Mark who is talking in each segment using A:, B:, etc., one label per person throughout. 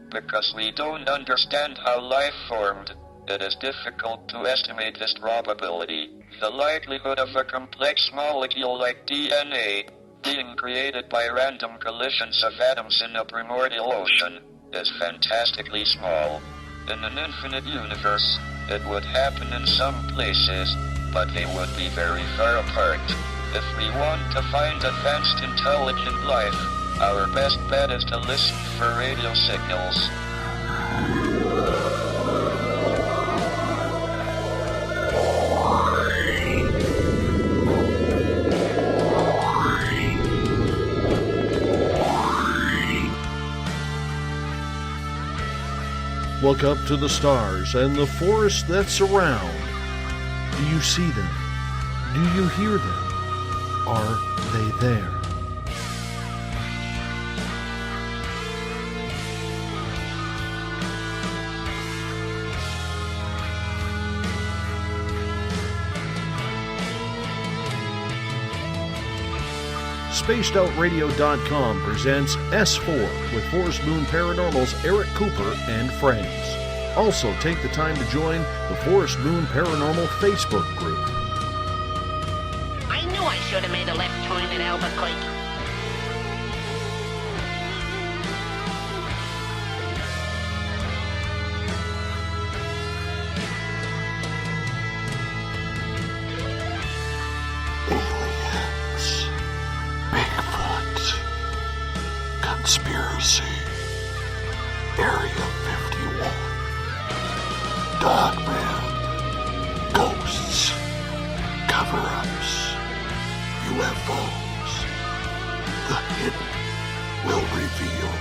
A: Because we don't understand how life formed, it is difficult to estimate this probability. The likelihood of a complex molecule like DNA being created by random collisions of atoms in a primordial ocean is fantastically small. In an infinite universe, it would happen in some places, but they would be very far apart. If we want to find advanced intelligent life, our best bet is to listen for radio signals.
B: Look up to the stars and the forests that surround. Do you see them? Do you hear them? Are they there? SpacedOutRadio.com presents S4 with Forest Moon Paranormal's Eric Cooper and friends. Also, take the time to join the Forest Moon Paranormal Facebook group.
C: I knew I should have made a left turn at Albuquerque.
D: Conspiracy, Area 51, Dogman, Ghosts, Cover-Ups, UFOs. The hidden will reveal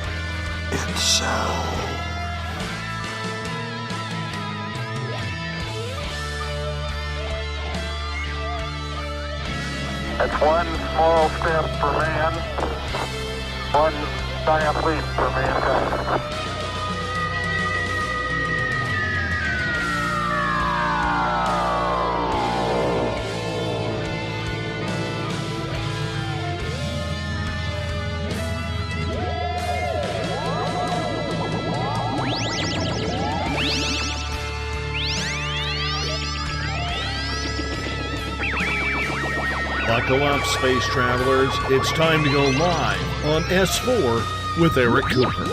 D: itself.
E: It's one small step for man, one giant leap for mankind.
B: Buckle up, space travelers. It's time to go live on S4 with Eric Cooper.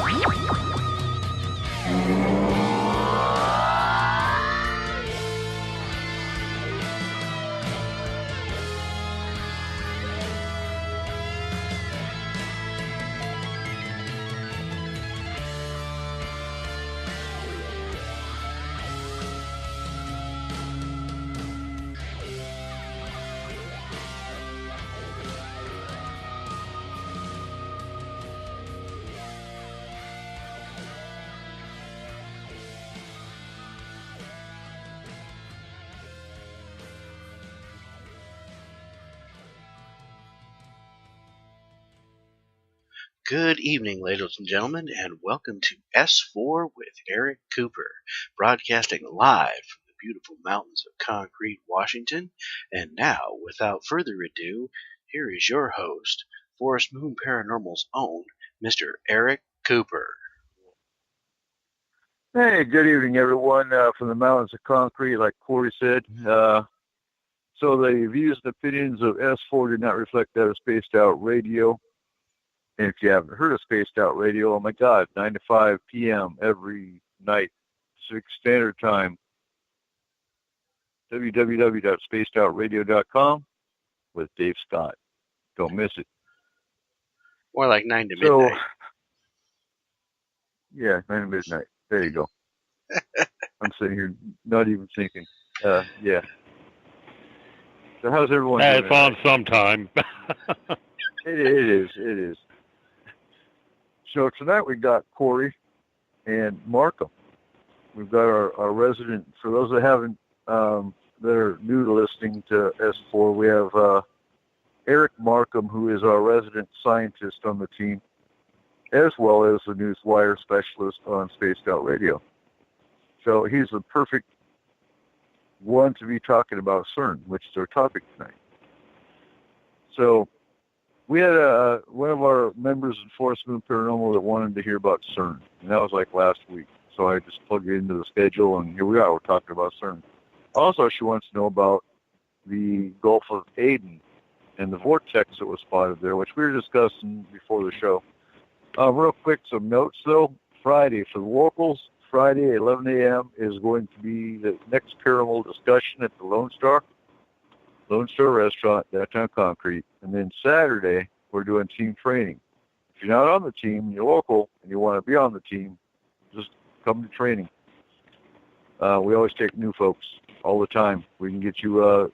F: Good evening, ladies and gentlemen, and welcome to S4 with Eric Cooper, broadcasting live from the beautiful mountains of Concrete, Washington. And now, without further ado, here is your host, Forest Moon Paranormal's own, Mr. Eric Cooper.
G: Hey, good evening, everyone, from the mountains of Concrete, like Corey said. So the views and opinions of S4 do not reflect that of Spaced Out Radio. And if you haven't heard of Spaced Out Radio, oh my God, 9 to 5 p.m. every night, Pacific Standard Time. www.spacedoutradio.com with Dave Scott. Don't miss it.
F: More like 9 to midnight.
G: Yeah, 9 to midnight. There you go. I'm sitting here not even thinking. Yeah. So how's everyone doing?
H: It's on sometime.
G: It is. So tonight we got Corey and Markham. We've got our resident, for those that haven't, that are new to listening to S4, we have Eric Markham, who is our resident scientist on the team, as well as the newswire specialist on Spaced Out Radio. So he's the perfect one to be talking about CERN, which is our topic tonight. So we had one of our members in Forest Moon Paranormal that wanted to hear about CERN, and that was like last week. So I just plugged it into the schedule, and here we are. We're talking about CERN. Also, she wants to know about the Gulf of Aden and the vortex that was spotted there, which we were discussing before the show. Real quick, some notes, though. Friday, for the locals, Friday at 11 a.m. is going to be the next paranormal discussion at the Lone Star Restaurant, downtown Concrete. And then Saturday, we're doing team training. If you're not on the team, you're local, and you want to be on the team, just come to training. We always take new folks all the time. We can get you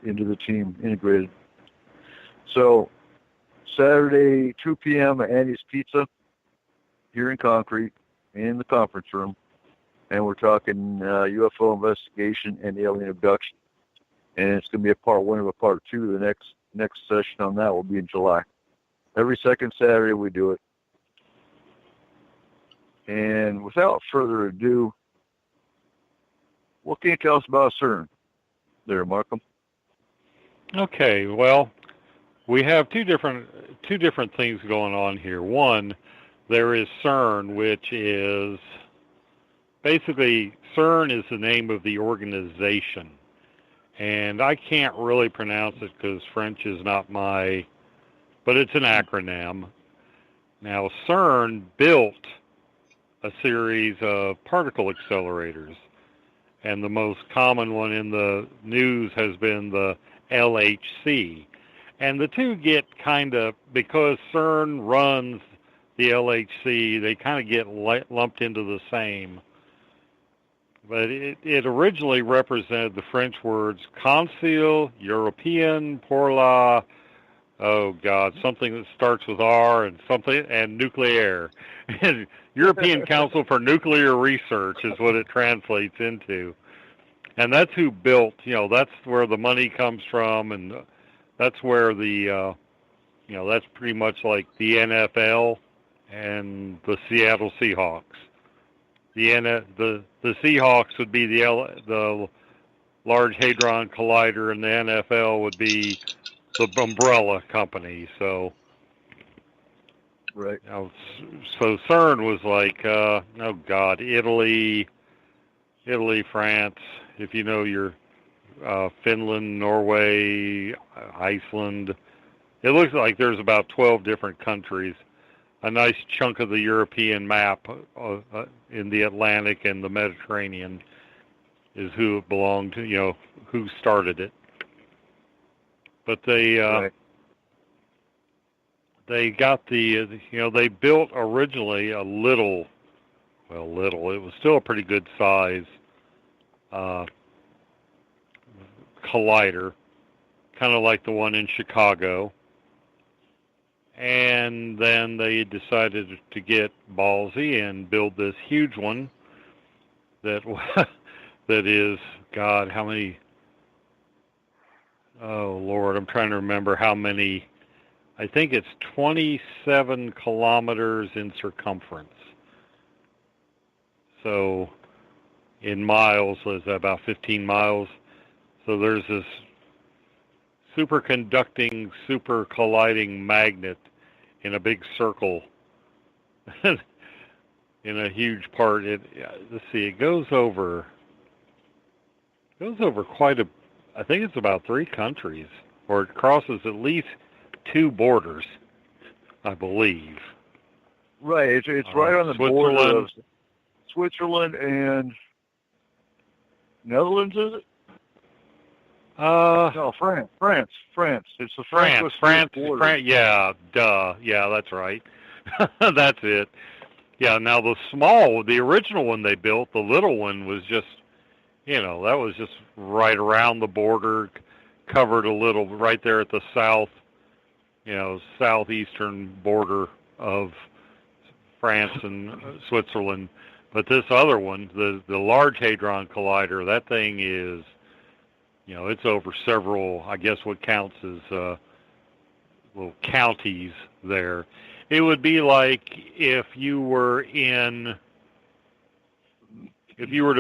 G: into the team integrated. So Saturday, 2 p.m. at Andy's Pizza here in Concrete in the conference room. And we're talking UFO investigation and alien abduction. And it's going to be a part 1 of a part 2. The next session on that will be in July. Every second Saturday we do it. And without further ado, what can you tell us about CERN there, Markham?
H: Okay, well, we have two different things going on here. One, there is CERN, which is basically, CERN is the name of the organization. And I can't really pronounce it because French is not but it's an acronym. Now, CERN built a series of particle accelerators. And the most common one in the news has been the LHC. And the two get because CERN runs the LHC, they kind of get lumped into the same. But it originally represented the French words Conseil Européen pour la, something that starts with R and nuclear. European Council for Nuclear Research is what it translates into. And that's who built, that's where the money comes from, and that's where that's pretty much like the NFL and the Seattle Seahawks. The Seahawks would be the Large Hadron Collider, and the NFL would be the umbrella company. So,
G: right.
H: So CERN was like, Italy, France. If you know your Finland, Norway, Iceland, it looks like there's about 12 different countries. A nice chunk of the European map in the Atlantic and the Mediterranean is who it belonged to, who started it. But they got they built originally a little, it was still a pretty good size collider, kind of like the one in Chicago. And then they decided to get ballsy and build this huge one that is, God, how many? Oh, Lord, I'm trying to remember how many. I think it's 27 kilometers in circumference. So in miles, is that about 15 miles? So there's this superconducting, super colliding magnet in a big circle in a huge part. It goes over quite I think it's about 3 countries, or it crosses at least 2 borders, I believe.
G: Right, it's right on the border of Switzerland and Netherlands, is it? No, France. It's the France.
H: Yeah, that's right. That's it. Yeah, now the original one they built, the little one was just, that was just right around the border, covered a little right there at the southeastern border of France and Switzerland. But this other one, the Large Hadron Collider, that thing is, it's over several, I guess what counts as little counties there. It would be like if you were to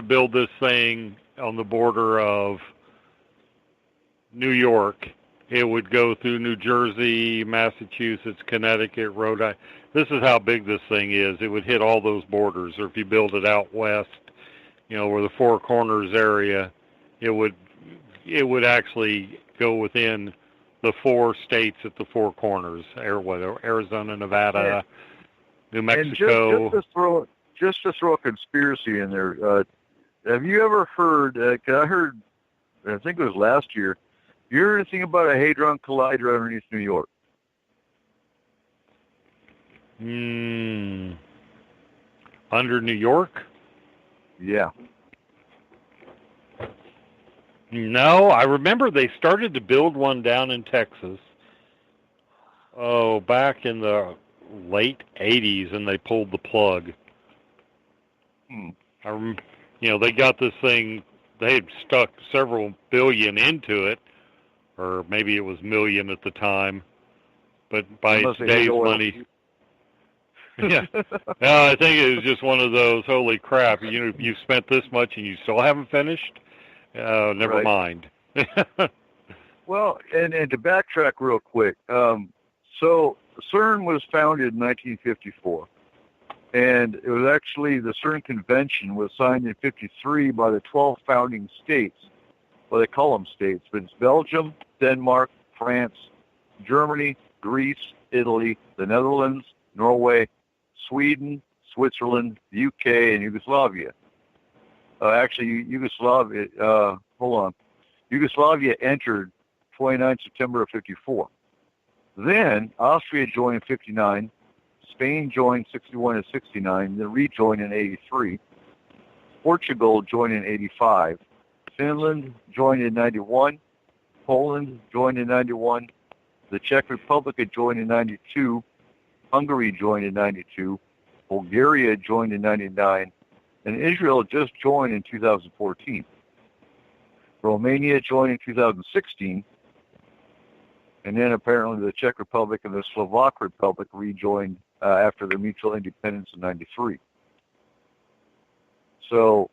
H: build this thing on the border of New York it would go through New Jersey, Massachusetts, Connecticut, Rhode Island. This is how big this thing is. It would hit all those borders. Or if you build it out west, where the Four Corners area, it would actually go within the 4 states at the Four Corners: Arizona, Nevada, New Mexico.
G: And just to throw a conspiracy in there, have you ever heard? 'Cause I heard, I think it was last year. You heard anything about a Hadron Collider underneath New York?
H: Under New York?
G: Yeah.
H: No, I remember they started to build one down in Texas. Oh, back in the late 80s, and they pulled the plug. They got this thing, they had stuck several billion into it, or maybe it was million at the time, but by today's money. Yeah. No, I think it was just one of those, holy crap, you spent this much and you still haven't finished? Never mind.
G: Well, and to backtrack real quick, so CERN was founded in 1954, and it was actually the CERN convention was signed in 53 by the 12 founding states. Well, they call them states, but it's Belgium, Denmark, France, Germany, Greece, Italy, the Netherlands, Norway, Sweden, Switzerland, the UK, and Yugoslavia. Yugoslavia entered 29 September of 54. Then Austria joined in 59, Spain joined 61 and 69, then rejoined in 83. Portugal joined in 85. Finland joined in 91. Poland joined in 91. The Czech Republic had joined in 92. Hungary joined in 92. Bulgaria joined in 99. And Israel just joined in 2014. Romania joined in 2016. And then apparently the Czech Republic and the Slovak Republic rejoined after their mutual independence in 93. So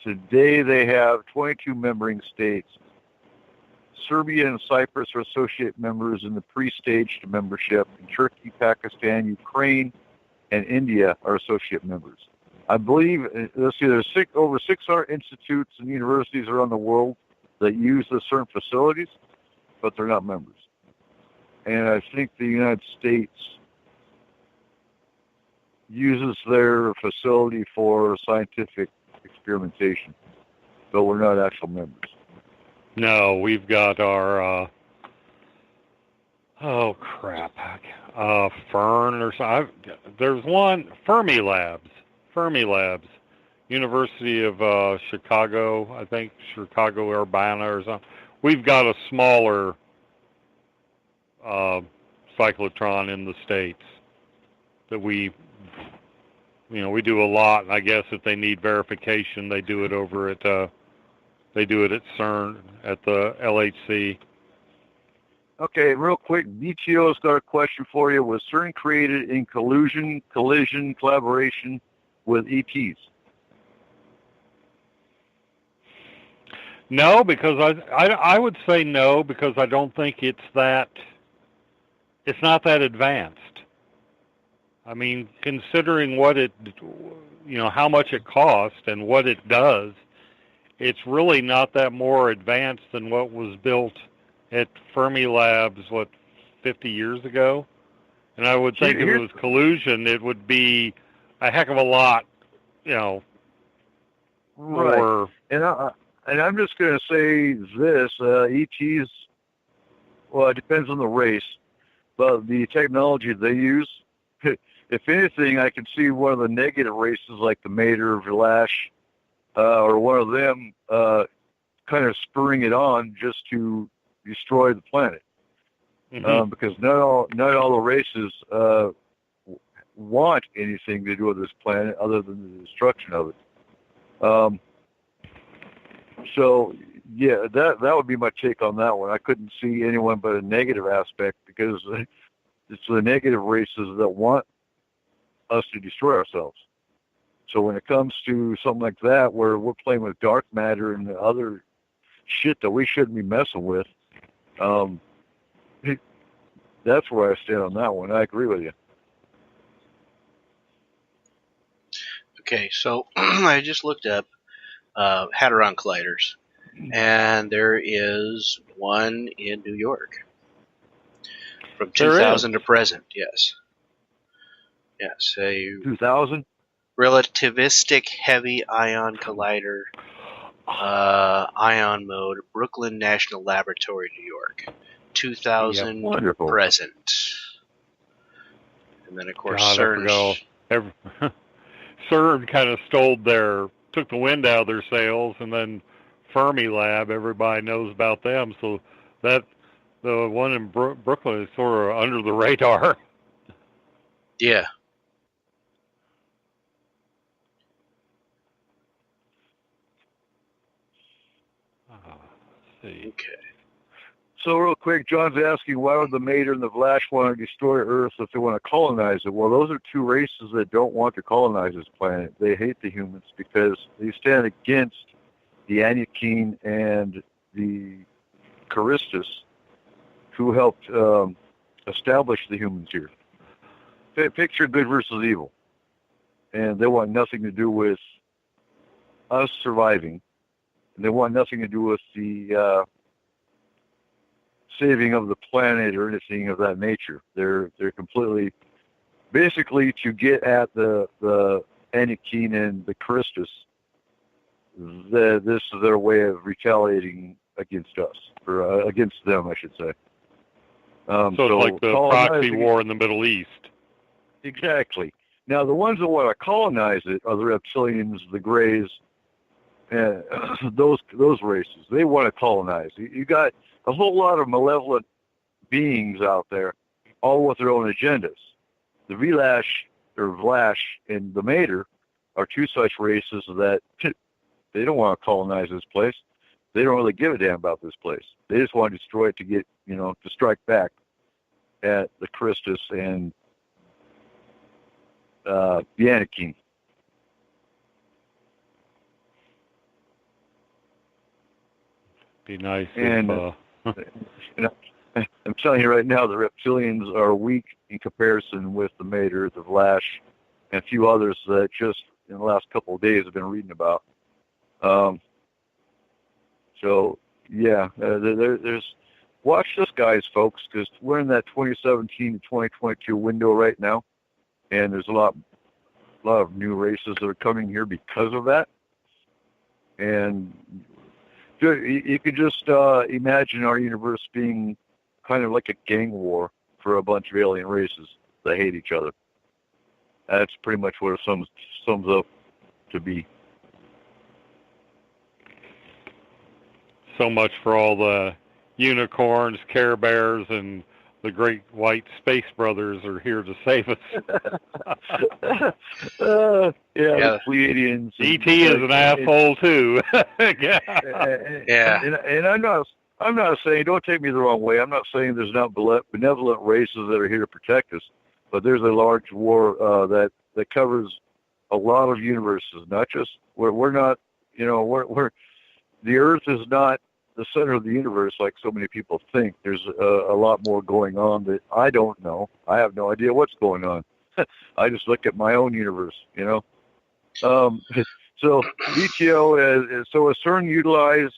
G: today they have 22 member states. Serbia and Cyprus are associate members in the pre-stage to membership. And Turkey, Pakistan, Ukraine, and India are associate members. I believe, let's see, there's over 600 institutes and universities around the world that use the CERN facilities, but they're not members. And I think the United States uses their facility for scientific experimentation, but we're not actual members.
H: No, we've got our, Fern or something. There's one, Fermi Labs, University of Chicago, I think, Chicago-Urbana or something. We've got a smaller cyclotron in the States that we do a lot, and I guess if they need verification, they do it over at CERN, at the LHC.
G: Okay, real quick, BTO's got a question for you. Was CERN created in collusion, collision, collaboration with ETs?
H: No, because I would say no, because I don't think it's not that advanced. I mean, considering what how much it costs and what it does, it's really not that more advanced than what was built at Fermi Labs, 50 years ago? And I would think if it was collusion, it would be a heck of a lot, more.
G: Right. And I'm just going to say this, ETs, well, it depends on the race, but the technology they use, if anything, I can see one of the negative races like the Mater, Village, or one of them kind of spurring it on just to destroy the planet. Mm-hmm. Because not all the races want anything to do with this planet other than the destruction of it. So, yeah, that would be my take on that one. I couldn't see anyone but a negative aspect because it's the negative races that want us to destroy ourselves. So when it comes to something like that, where we're playing with dark matter and other shit that we shouldn't be messing with, that's where I stand on that one. I agree with you.
F: Okay, so I just looked up Hadron Colliders, and there is one in New York from 2000 to present. Yes. Yes, a
G: 2000?
F: relativistic heavy ion collider, ion mode, Brooklyn National Laboratory, New York. 2000
G: Wonderful.
F: present. And then, of course,
H: God,
F: CERN.
H: CERN kind of took the wind out of their sails, and then Fermilab, everybody knows about them. So that the one in Brooklyn is sort of under the radar.
F: Yeah.
H: Let's see.
F: Okay.
G: So real quick, John's asking why would the Mater and the Vlash want to destroy Earth if they want to colonize it? Well, those are two races that don't want to colonize this planet. They hate the humans because they stand against the Anakin and the Charistus, who helped establish the humans here. Picture good versus evil. And they want nothing to do with us surviving. And they want nothing to do with the saving of the planet or anything of that nature. They're completely, basically, to get at the Anakin and the Christus. This is their way of retaliating against us, or against them, I should say.
H: So it's like the proxy war in the Middle East.
G: Exactly. Now, the ones that want to colonize it are the reptilians, the Greys, and those races. They want to colonize. You got a whole lot of malevolent beings out there, all with their own agendas. The Vlash and the Mater are two such races that they don't want to colonize this place. They don't really give a damn about this place. They just want to destroy it to get, to strike back at the Christus and the Anakin.
H: Be nice
G: and,
H: if...
G: I'm telling you right now, the reptilians are weak in comparison with the Mater, the Vlash, and a few others that just in the last couple of days I've been reading about. There's watch this, guys, folks, because we're in that 2017 to 2022 window right now, and there's a lot of new races that are coming here because of that. And you could just imagine our universe being kind of like a gang war for a bunch of alien races that hate each other. That's pretty much what it sums up to be.
H: So much for all the unicorns, Care Bears, and the great white space brothers are here to save us.
G: The Pleiadians.
H: E.T. is an asshole too.
F: Yeah.
G: And I'm not saying, don't take me the wrong way, I'm not saying there's not benevolent races that are here to protect us, but there's a large war that covers a lot of universes, not just, we're not, we're the Earth is not the center of the universe like so many people think. There's a lot more going on that I don't know. I have no idea what's going on. I just look at my own universe, So VTO, so is CERN utilized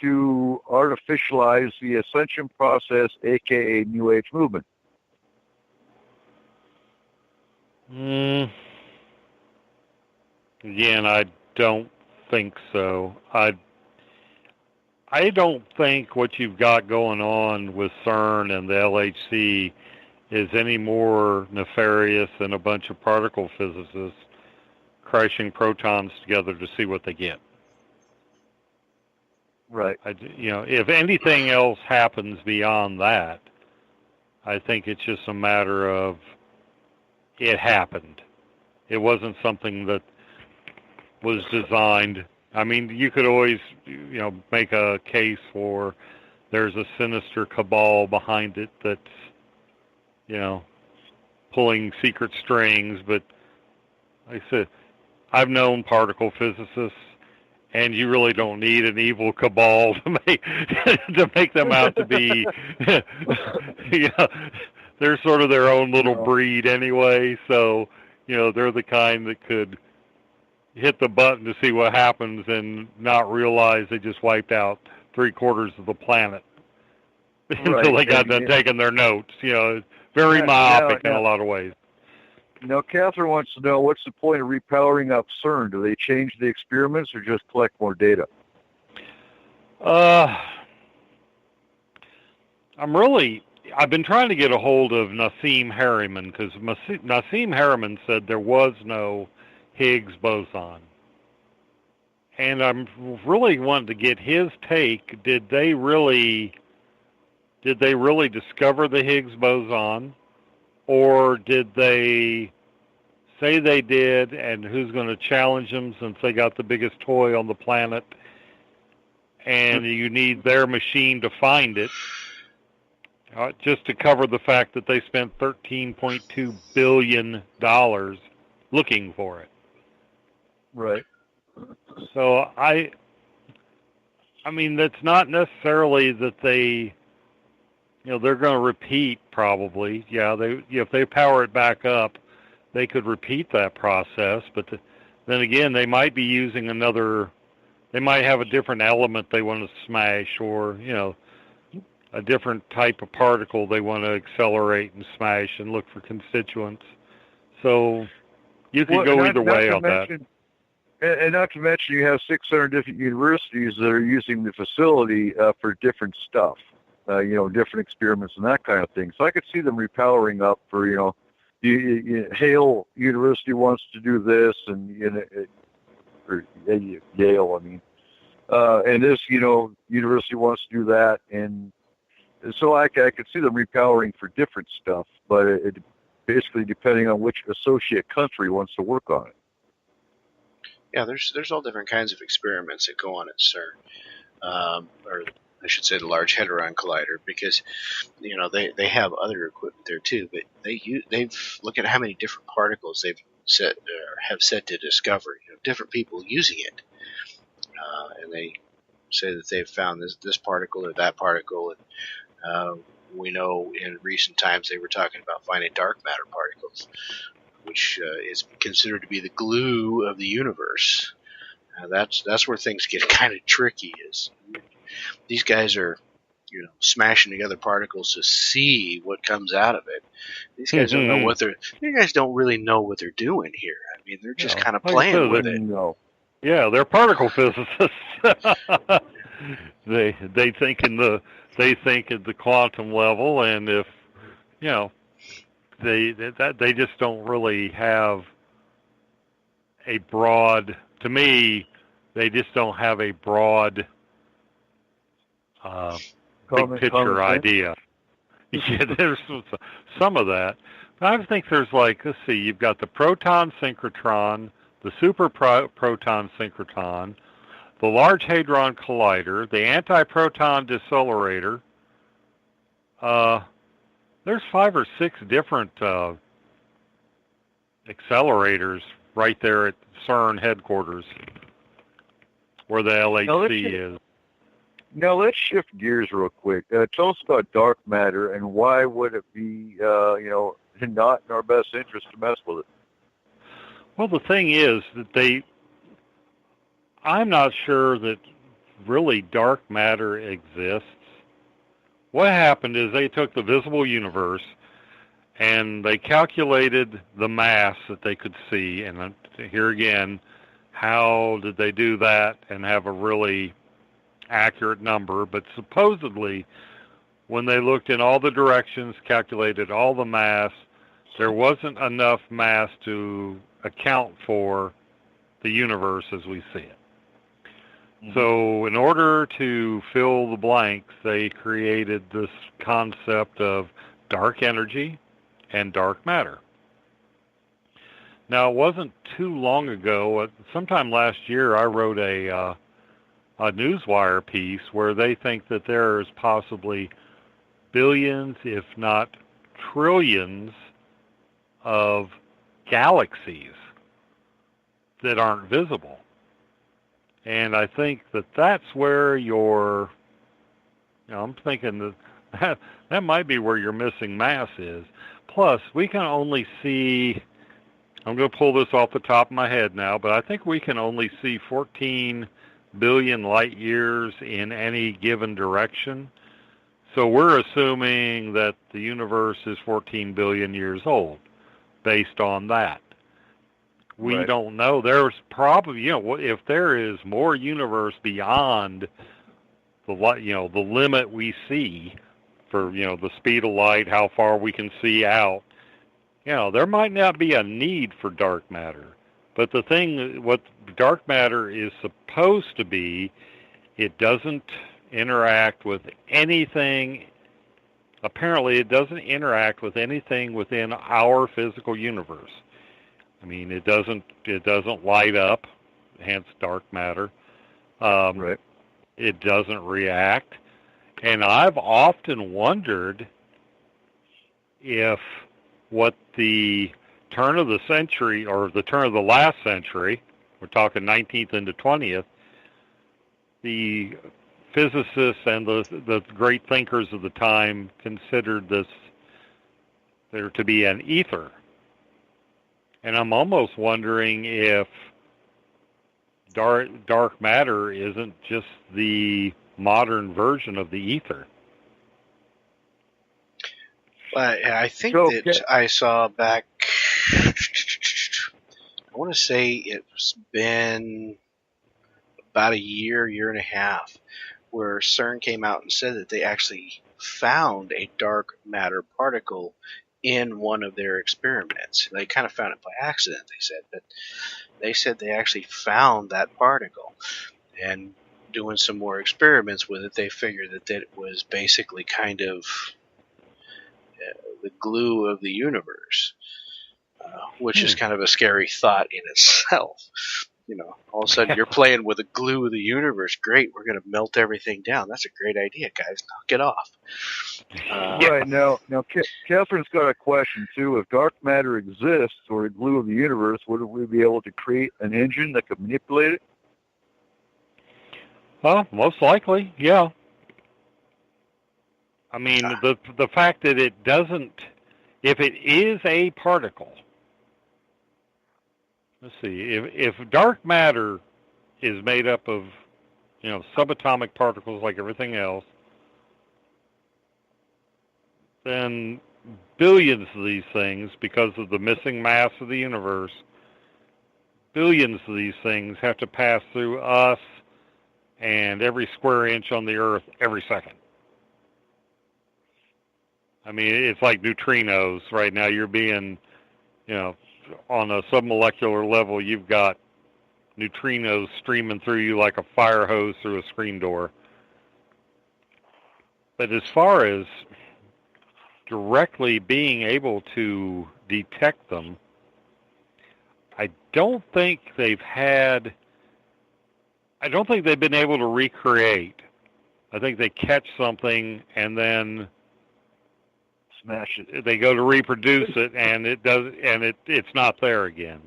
G: to artificialize the ascension process, aka New Age movement?
H: Again, I don't think so. I don't think what you've got going on with CERN and the LHC is any more nefarious than a bunch of particle physicists crashing protons together to see what they get.
G: Right.
H: If anything else happens beyond that, I think it's just a matter of it happened. It wasn't something that was designed. I mean, you could always, make a case for there's a sinister cabal behind it that's, pulling secret strings. But like I said, I've known particle physicists, and you really don't need an evil cabal to make them out to be. They're sort of their own little breed anyway. So they're the kind that could hit the button to see what happens and not realize they just wiped out 3/4 of the planet until they got done taking their notes. Very myopic in a lot of ways.
G: Now, Catherine wants to know, what's the point of repowering up CERN? Do they change the experiments or just collect more data?
H: I've been trying to get a hold of Nassim Harriman, because Nassim Harriman said there was no Higgs boson. And I'm really wanting to get his take. Did they really discover the Higgs boson? Or did they say they did, and who's going to challenge them since they got the biggest toy on the planet, and you need their machine to find it, just to cover the fact that they spent $13.2 billion looking for it.
G: Right.
H: So I mean, that's not necessarily that they... they're going to repeat probably. Yeah, if they power it back up, they could repeat that process. But then again, they might be using they might have a different element they want to smash, or, a different type of particle they want to accelerate and smash and look for constituents. So you could go either way on that.
G: And not to mention, you have 600 different universities that are using the facility for different stuff. Different experiments and that kind of thing. So I could see them repowering up for, Hale University wants to do this, and Yale, and this, university wants to do that, and so I could see them repowering for different stuff, but it basically depending on which associate country wants to work on it.
F: Yeah, there's all different kinds of experiments that go on at CERN, or I should say the Large Hadron Collider, because they have other equipment there too. But they've look at how many different particles they've have set to discover. Different people using it, and they say that they've found this particle or that particle. And we know in recent times they were talking about finding dark matter particles, which is considered to be the glue of the universe. That's where things get kind of tricky. Is these guys are, smashing together particles to see what comes out of it. These guys don't know you guys don't really know what they're doing here. I mean, they're just kind of playing with it.
H: Yeah, they're particle physicists. They think at the quantum level, and if they just don't really have a broad. To me, they just don't have a broad big picture idea. Yeah, there's some of that. But I think there's let's see, you've got the proton synchrotron, the super proton synchrotron, the Large Hadron Collider, the anti-proton decelerator. There's 5 or 6 different accelerators right there at CERN headquarters, where the LHC is.
G: Now let's shift gears real quick. Tell us about dark matter, and why would it be, not in our best interest to mess with it?
H: Well, the thing is that I'm not sure that really dark matter exists. What happened is they took the visible universe and they calculated the mass that they could see. And here again, how did they do that and have a really accurate number? But supposedly, when they looked in all the directions, calculated all the mass, there wasn't enough mass to account for the universe as we see it. So in order to fill the blanks, they created this concept of dark energy and dark matter. Now, it wasn't too long ago, sometime last year, I wrote a Newswire piece where they think that there is possibly billions, if not trillions, of galaxies that aren't visible. And I think that that's where your, I'm thinking that might be where your missing mass is. Plus, we can only see, I'm going to pull this off the top of my head now, but I think we can only see 14 billion light years in any given direction. So we're assuming that the universe is 14 billion years old based on that. We
G: Right.
H: don't know. There's probably, if there is more universe beyond the limit we see for, the speed of light, how far we can see out, there might not be a need for dark matter. But the thing, what dark matter is supposed to be, it doesn't interact with anything. Apparently, it doesn't interact with anything within our physical universe. I mean, it doesn't light up, hence dark matter.
G: Right.
H: It doesn't react. And I've often wondered if what the turn of the century, or the turn of the last century, we're talking 19th into 20th, the physicists and the great thinkers of the time considered there to be an ether. And I'm almost wondering if dark matter isn't just the modern version of the ether.
F: I think
G: So,
F: that I saw back, I want to say it's been about a year and a half, where CERN came out and said that they actually found a dark matter particle in one of their experiments. They kind of found it by accident, they said, but they said they actually found that particle. And doing some more experiments with it, they figured that it was basically kind of the glue of the universe, which is kind of a scary thought in itself. All of a sudden you're playing with the glue of the universe. Great, we're going to melt everything down. That's a great idea, guys. Knock it off.
G: Right. Now, Catherine's got a question, too. If dark matter exists, or the glue of the universe, would we be able to create an engine that could manipulate it?
H: Well, most likely, yeah. I mean, the fact that it doesn't, if it is a particle, let's see, if dark matter is made up of, subatomic particles like everything else, then billions of these things, because of the missing mass of the universe, billions of these things have to pass through us and every square inch on the Earth every second. I mean, it's like neutrinos right now. You're being, on a submolecular level, you've got neutrinos streaming through you like a fire hose through a screen door. But as far as directly being able to detect them, I don't think they've been able to recreate. I think they catch something and then
G: Smash it.
H: they go to reproduce it, and it's not there again.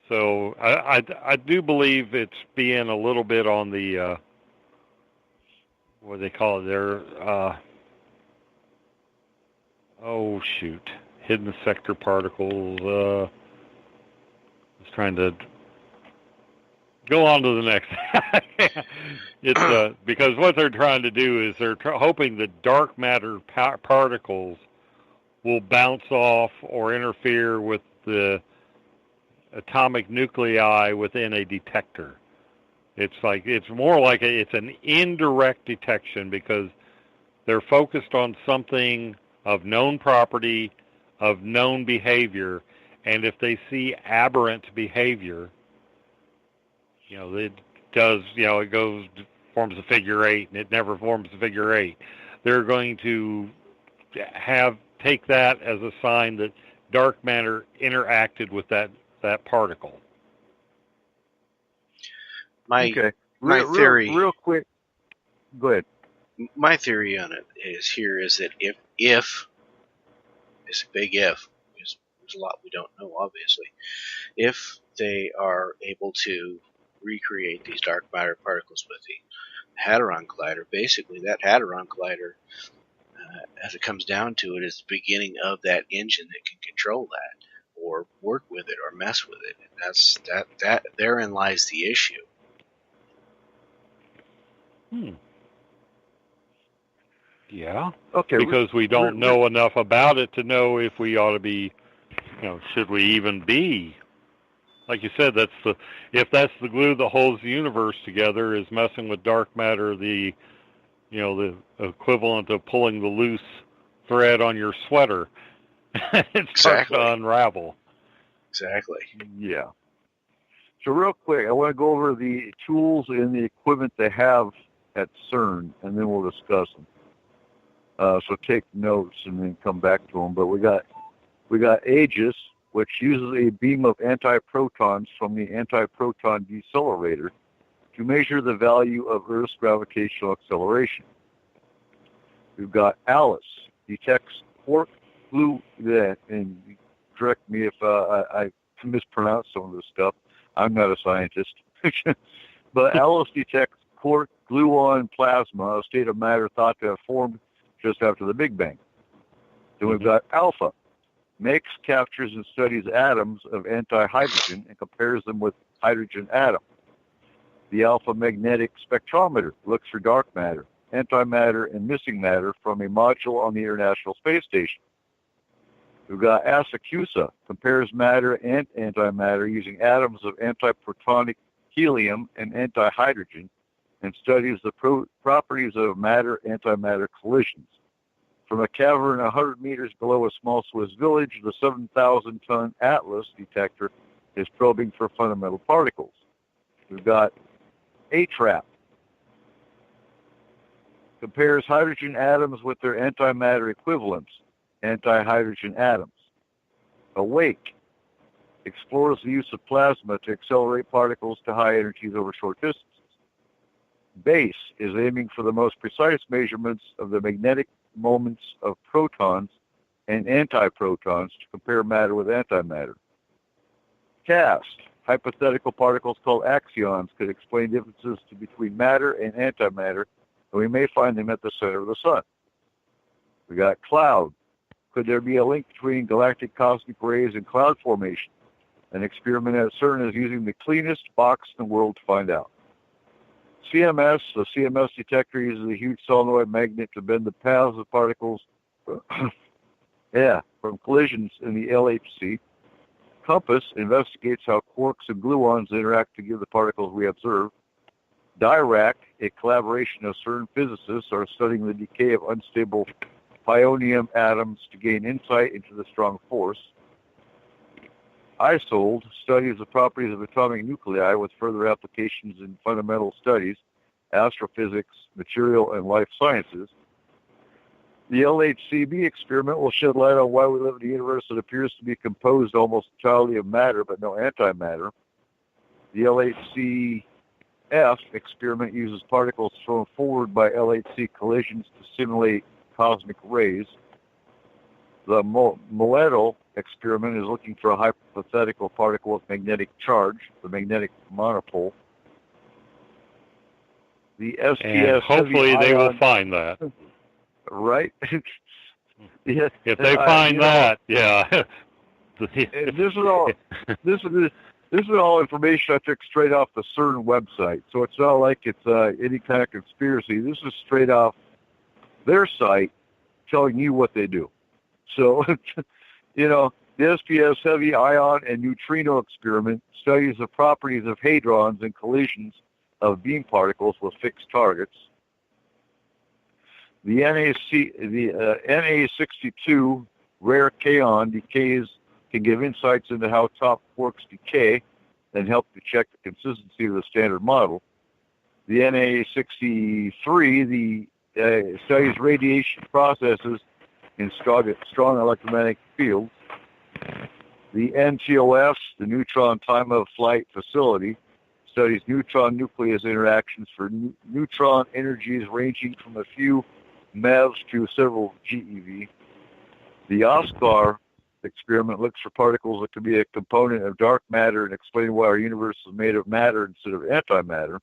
H: So I do believe it's being a little bit on the what do they call it there? Hidden sector particles. I was trying to go on to the next. It's because what they're trying to do is they're hoping that dark matter particles will bounce off or interfere with the atomic nuclei within a detector. It's more like it's an indirect detection, because they're focused on something of known property, of known behavior, and if they see aberrant behavior, it does, it goes, forms a figure eight, and it never forms a figure eight. They're going to take that as a sign that dark matter interacted with that particle.
F: My theory,
G: real quick. Go ahead.
F: My theory on it is that if it's a big if, there's a lot we don't know, obviously. If they are able to recreate these dark matter particles with the Hadron Collider. Basically, that Hadron Collider, as it comes down to it, is the beginning of that engine that can control that, or work with it, or mess with it. And that therein lies the issue.
H: Yeah.
G: Okay.
H: Because we don't know enough about it to know if we ought to be, should we even be? Like you said, if that's the glue that holds the universe together, is messing with dark matter, the equivalent of pulling the loose thread on your sweater. It starts to unravel.
F: Exactly.
G: Yeah. So real quick, I want to go over the tools and the equipment they have at CERN, and then we'll discuss them. So take notes and then come back to them. But we got Aegis, which uses a beam of antiprotons from the antiproton decelerator to measure the value of Earth's gravitational acceleration. We've got Alice, detects quark glue, and correct me if I mispronounce some of this stuff. I'm not a scientist. But Alice detects quark gluon plasma, a state of matter thought to have formed just after the Big Bang. Then we've got Alpha, makes, captures, and studies atoms of antihydrogen and compares them with hydrogen atoms. The Alpha Magnetic Spectrometer looks for dark matter, antimatter, and missing matter from a module on the International Space Station. We've got Asakusa, compares matter and antimatter using atoms of antiprotonic helium and antihydrogen, and studies the properties of matter-antimatter collisions. From a cavern 100 meters below a small Swiss village, the 7,000-ton Atlas detector is probing for fundamental particles. We've got ATRAP, compares hydrogen atoms with their antimatter equivalents, antihydrogen atoms. Awake, explores the use of plasma to accelerate particles to high energies over short distances. BASE is aiming for the most precise measurements of the magnetic moments of protons and antiprotons to compare matter with antimatter. CAST, hypothetical particles called axions, could explain differences between matter and antimatter, and we may find them at the center of the sun. We got CLOUD. Could there be a link between galactic cosmic rays and cloud formation? An experiment at CERN is using the cleanest box in the world to find out. CMS, the CMS detector uses a huge solenoid magnet to bend the paths of particles from collisions in the LHC. COMPASS investigates how quarks and gluons interact to give the particles we observe. DIRAC, a collaboration of CERN physicists, are studying the decay of unstable pionium atoms to gain insight into the strong force. ISOLD studies the properties of atomic nuclei with further applications in fundamental studies, astrophysics, material, and life sciences. The LHCb experiment will shed light on why we live in a universe that appears to be composed almost entirely of matter but no antimatter. The LHCf experiment uses particles thrown forward by LHC collisions to simulate cosmic rays. The Moedl experiment is looking for a hypothetical particle with magnetic charge, the magnetic monopole. The STS,
H: and hopefully they will find that.
G: Right?
H: If they find that, yeah.
G: This is all information I took straight off the CERN website, so it's not like it's any kind of conspiracy. This is straight off their site telling you what they do. So, the SPS heavy ion and neutrino experiment studies the properties of hadrons and collisions of beam particles with fixed targets. The Na62 rare kaon decays can give insights into how top quarks decay and help to check the consistency of the standard model. The Na63 studies radiation processes in strong electromagnetic fields. The NTOS, the Neutron Time of Flight Facility, studies neutron nucleus interactions for neutron energies ranging from a few MeVs to several GeV. The OSCAR experiment looks for particles that could be a component of dark matter and explain why our universe is made of matter instead of antimatter.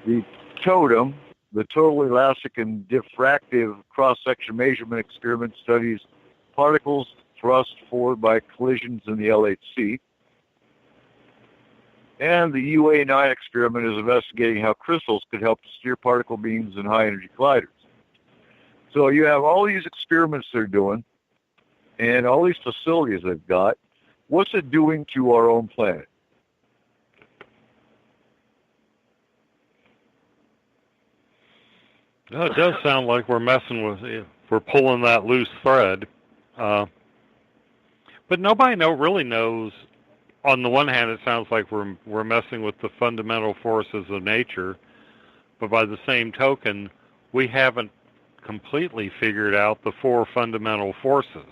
G: The TOTEM, the Total Elastic and Diffractive Cross-Section Measurement Experiment, studies particles thrust forward by collisions in the LHC. And the UA9 experiment is investigating how crystals could help to steer particle beams in high-energy colliders. So you have all these experiments they're doing and all these facilities they've got. What's it doing to our own planet?
H: No, it does sound like we're messing with, we're pulling that loose thread. But nobody really knows. On the one hand, it sounds like we're messing with the fundamental forces of nature, but by the same token, we haven't completely figured out the four fundamental forces.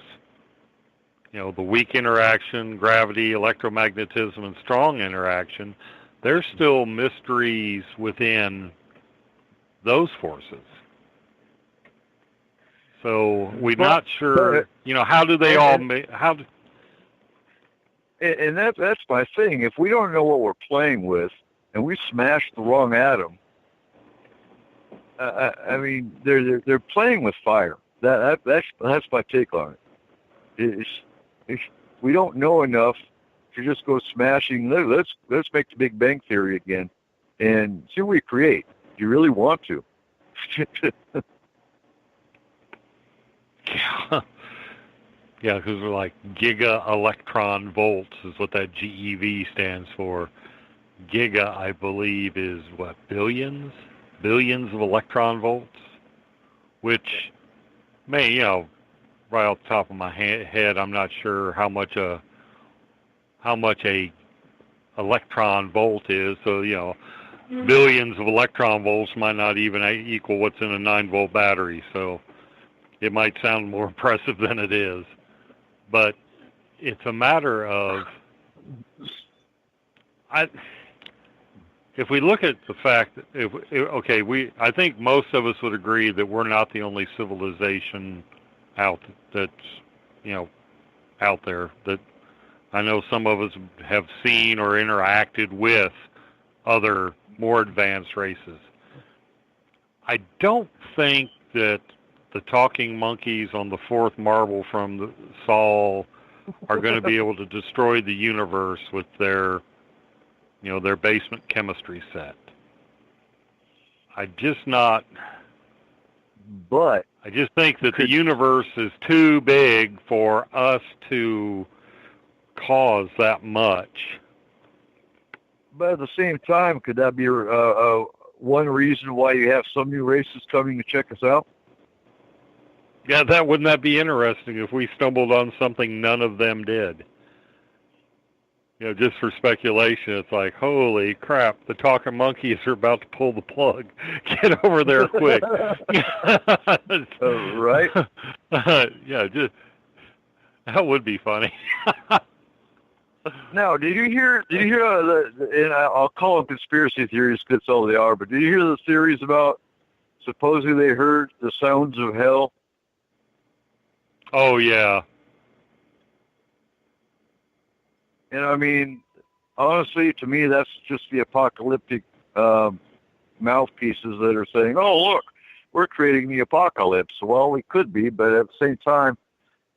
H: You know, the weak interaction, gravity, electromagnetism, and strong interaction. There's still mysteries within those forces. So we're not sure, you know, how do they all make, how do...
G: And that's my thing. If we don't know what we're playing with, and we smash the wrong atom, I mean, they're playing with fire. That's my take on it. We don't know enough to just go smashing. Let's make the Big Bang Theory again, and see what we create. Do you really want to?
H: Yeah, because we're like giga electron volts is what that GeV stands for. Giga, I believe, is what, billions of electron volts, which may, you know, right off the top of my head, I'm not sure how much a electron volt is. So, you know, billions of electron volts might not even equal what's in a 9-volt battery. So it might sound more impressive than it is. But it's a matter of, if we look at the fact that, I think most of us would agree that we're not the only civilization out there. That I know some of us have seen or interacted with other more advanced races. I don't think that the talking monkeys on the fourth marble from the Saul are going to be able to destroy the universe with their basement chemistry set. I just think that the universe is too big for us to cause that much.
G: But at the same time, could that be one reason why you have some new races coming to check us out?
H: Yeah, wouldn't that be interesting if we stumbled on something none of them did? You know, just for speculation, it's like, holy crap, the talking monkeys are about to pull the plug. Get over there quick.
G: Right?
H: Yeah, that would be funny.
G: Now, did you hear and I'll call them conspiracy theories because that's all they are, but did you hear the theories about supposedly they heard the sounds of hell?
H: Oh, yeah.
G: And I mean, honestly, to me, that's just the apocalyptic mouthpieces that are saying, oh, look, we're creating the apocalypse. Well, we could be, but at the same time,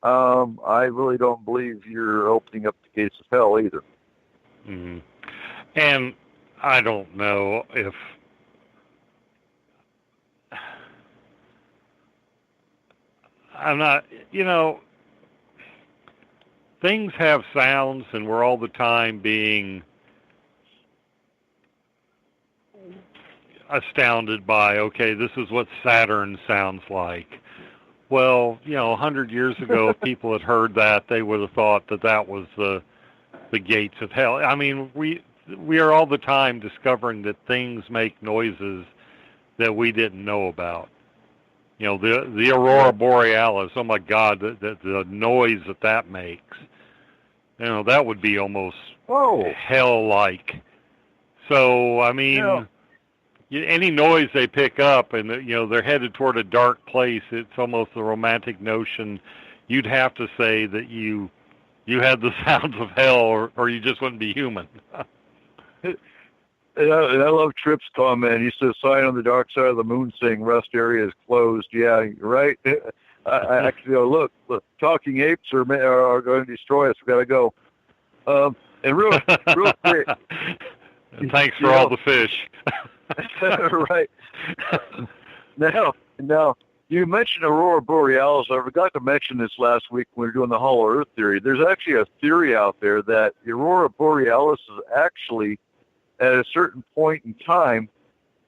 G: I really don't believe you're opening up the gates of hell either.
H: Mm-hmm. And I don't know if... I'm not, things have sounds, and we're all the time being astounded by, okay, this is what Saturn sounds like. Well, 100 years ago, if people had heard that, they would have thought that was the gates of hell. I mean, we are all the time discovering that things make noises that we didn't know about. The Aurora Borealis, oh my God, the noise that makes. That would be almost hell-like. So, I mean, any noise they pick up and, they're headed toward a dark place, it's almost the romantic notion, you'd have to say that you had the sounds of hell, or you just wouldn't be human.
G: And I love Tripp's comment. He says, "Sign on the dark side of the moon saying rest area is closed." Yeah, you're right. I actually look, talking apes are going to destroy us. We got to go. And real quick.
H: Thanks for all the fish.
G: Right. Now, you mentioned Aurora Borealis. I forgot to mention this last week when we were doing the Hollow Earth theory. There's actually a theory out there that the Aurora Borealis is actually, at a certain point in time,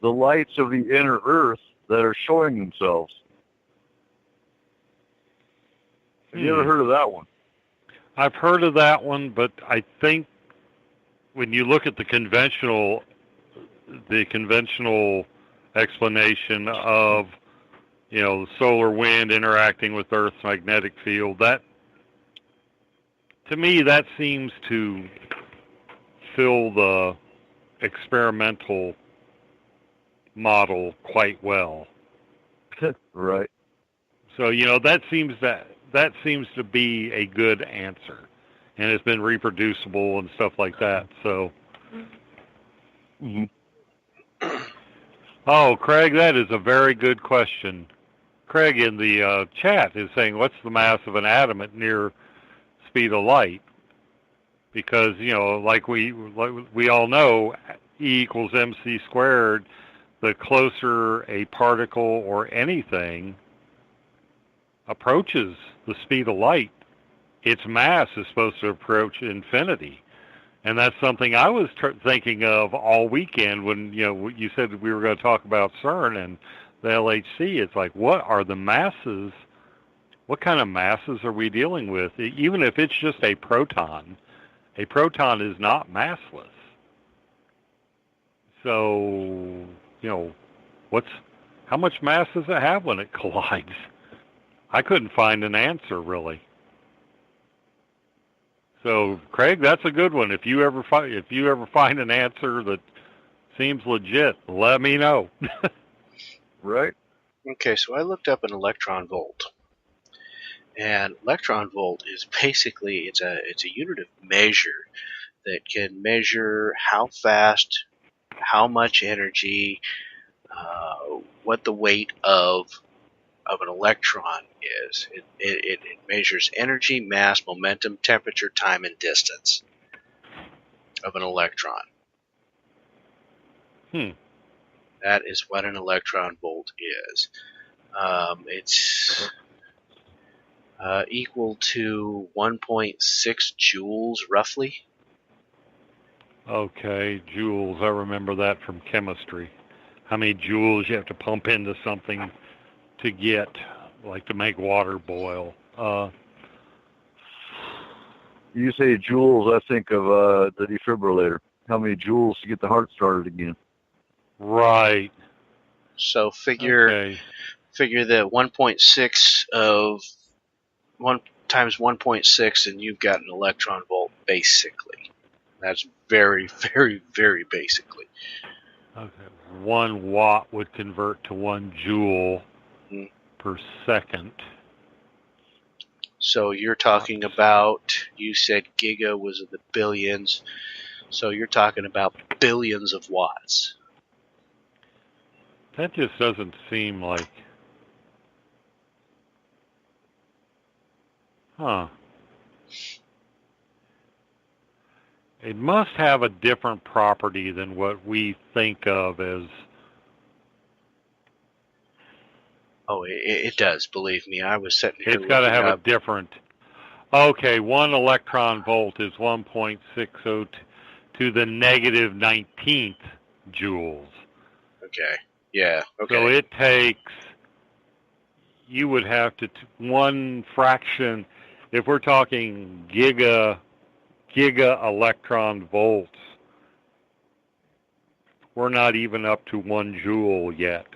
G: the lights of the inner Earth that are showing themselves. Have you ever heard of that one?
H: I've heard of that one, but I think when you look at the conventional explanation of, the solar wind interacting with Earth's magnetic field, that, to me, that seems to fill the experimental model quite well.
G: Right.
H: So, that seems to be a good answer, and it's been reproducible and stuff like that. So, Oh, Craig, that is a very good question. Craig in the chat is saying, what's the mass of an atom at near speed of light? Because, like we all know, E equals mc squared. The closer a particle or anything approaches the speed of light, its mass is supposed to approach infinity. And that's something I was thinking of all weekend when, you said we were going to talk about CERN and the LHC. It's like, what are the masses? What kind of masses are we dealing with? Even if it's just a proton is not massless. So, how much mass does it have when it collides? I couldn't find an answer, really. So, Craig, that's a good one. If you ever find an answer that seems legit, let me know.
G: Right.
F: Okay, so I looked up an electron volt, and electron volt is basically it's a unit of measure that can measure how fast, how much energy, what the weight of an electron is. It measures energy, mass, momentum, temperature, time, and distance of an electron. That is what an electron volt is. It's equal to 1.6 joules, roughly.
H: Okay, joules. I remember that from chemistry. How many joules you have to pump into something to get, like to make water boil.
G: You say joules, I think of the defibrillator. How many joules to get the heart started again?
H: Right.
F: So figure that 1.6 of 1 times 1.6, and you've got an electron volt, basically. That's very, very, very basically.
H: Okay. 1 watt would convert to 1 joule per second.
F: So you're talking about, you said giga was in the billions, so you're talking about billions of watts.
H: That just doesn't seem like... It must have a different property than what we think of as...
F: Oh, it does, believe me. I was sitting here.
H: It's got to have a different... Okay, 1 electron volt is 1.60 to the negative 19th joules.
F: Okay, yeah, okay.
H: So it takes... You would have to... one fraction... If we're talking giga electron volts, we're not even up to 1 joule yet.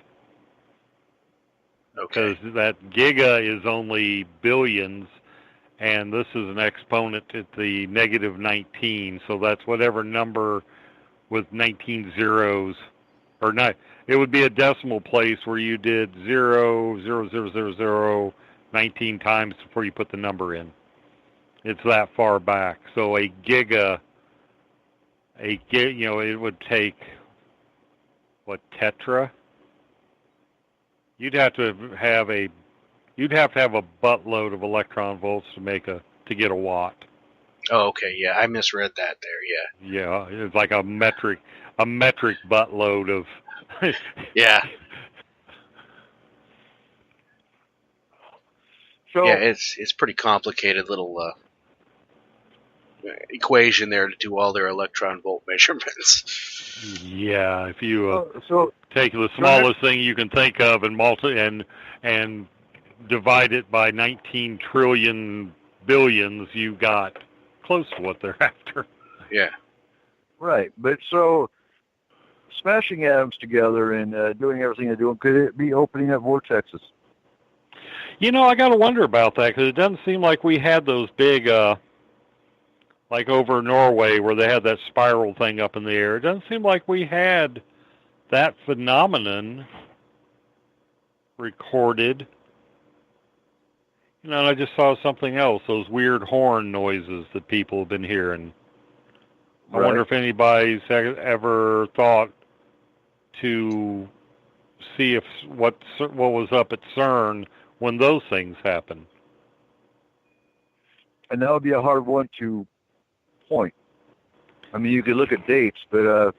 F: Okay.
H: Because that giga is only billions, and this is an exponent at the negative 19, so that's whatever number with 19 zeros, or not. It would be a decimal place where you did 0, 0, 0, 0, 0, 19 times before you put the number in. It's that far back. So it would take, what, tetra? You'd have to have a buttload of electron volts to get a watt.
F: Oh, okay, yeah, I misread that there, yeah.
H: Yeah, it's like a metric buttload of.
F: Yeah.
G: So,
F: yeah, it's pretty complicated little equation there to do all their electron volt measurements.
H: Yeah, if you
G: so
H: take the smallest thing you can think of and and divide it by 19 trillion billions, you got close to what they're after.
F: Yeah.
G: Right, but so smashing atoms together and doing everything they're doing, could it be opening up vortexes?
H: You know, I got to wonder about that because it doesn't seem like we had those big, like over Norway where they had that spiral thing up in the air. It doesn't seem like we had that phenomenon recorded. You know, and I just saw something else, those weird horn noises that people have been hearing. I wonder if anybody's ever thought to see if what was up at CERN when those things happen.
G: And that would be a hard one to point. I mean, you could look at dates, but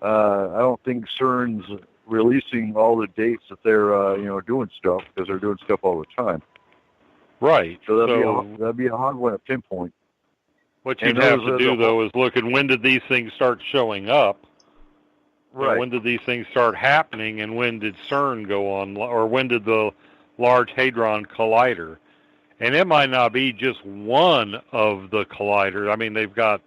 G: I don't think CERN's releasing all the dates that they're doing stuff, because they're doing stuff all the time.
H: Right.
G: So that'd be a hard one to pinpoint.
H: What you'd have to do, though, is look at when did these things start showing up.
G: Right.
H: And when did these things start happening, and when did CERN go on, or when did the Large Hadron Collider? And it might not be just one of the colliders. I mean, they've got,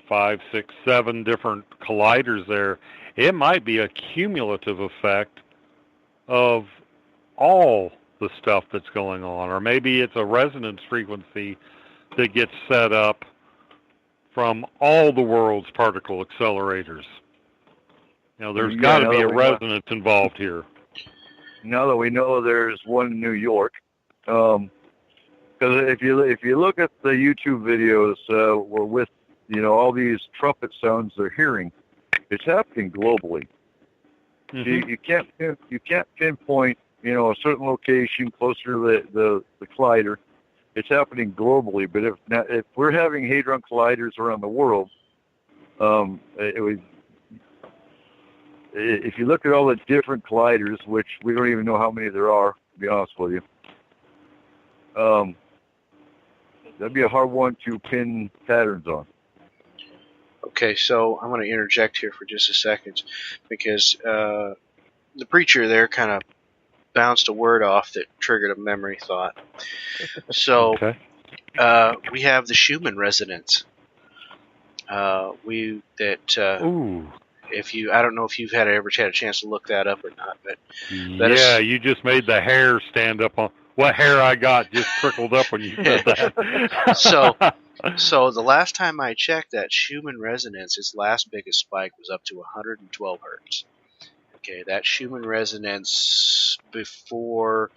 H: 5, 6, 7 different colliders there. It might be a cumulative effect of all the stuff that's going on. Or maybe it's a resonance frequency that gets set up from all the world's particle accelerators. You know, there's got to be a resonance involved here.
G: Now that we know there's one in New York, because if you look at the YouTube videos with all these trumpet sounds they're hearing, it's happening globally. Mm-hmm. You can't pinpoint a certain location closer to the collider. It's happening globally. But if we're having hadron colliders around the world, if you look at all the different colliders, which we don't even know how many there are, to be honest with you, that'd be a hard one to pin patterns on.
F: Okay, so I'm going to interject here for just a second, because the preacher there kind of bounced a word off that triggered a memory thought. So we have the Schumann resonance.
H: Ooh.
F: I don't know if you've ever had a chance to look that up or not, but
H: you just made the hair stand up on. What hair I got just trickled up when you said that.
F: So the last time I checked, that Schumann resonance, its last biggest spike was up to 112 hertz. Okay, that Schumann resonance before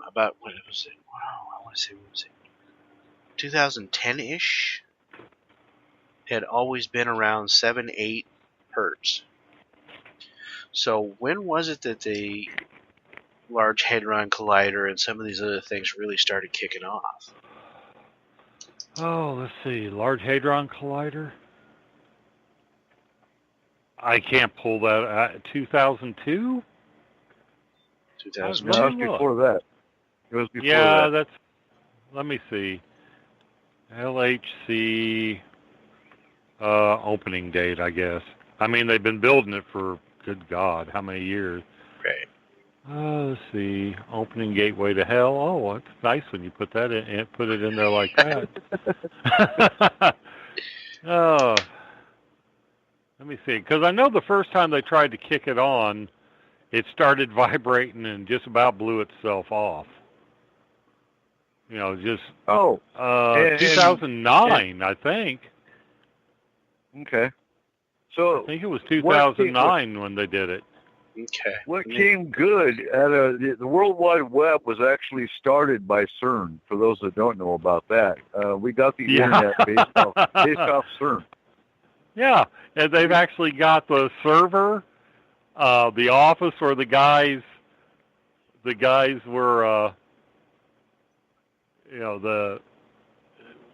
F: about what was it? Wow, I want to say what was it? 2010-ish. Had always been around 7-8 hertz. So when was it that the Large Hadron Collider and some of these other things really started kicking off?
H: Oh, let's see. Large Hadron Collider? I can't pull that. 2002?
F: 2002.
G: No, it was before that. It was before that.
H: That's... Let me see. LHC opening date, I guess. I mean, they've been building it for, good God, how many years?
F: Right.
H: Let's see. Opening gateway to hell. Oh, it's nice when you put that in and put it in there like that. Oh, let me see. Because I know the first time they tried to kick it on, it started vibrating and just about blew itself off. Just 2009, I think.
G: Okay. So
H: I think it was 2009 when they did it.
F: Okay.
G: What came good out of the World Wide Web was actually started by CERN. For those that don't know about that, we got the internet based off CERN.
H: Yeah, and they've actually got the server, the office where the guys were,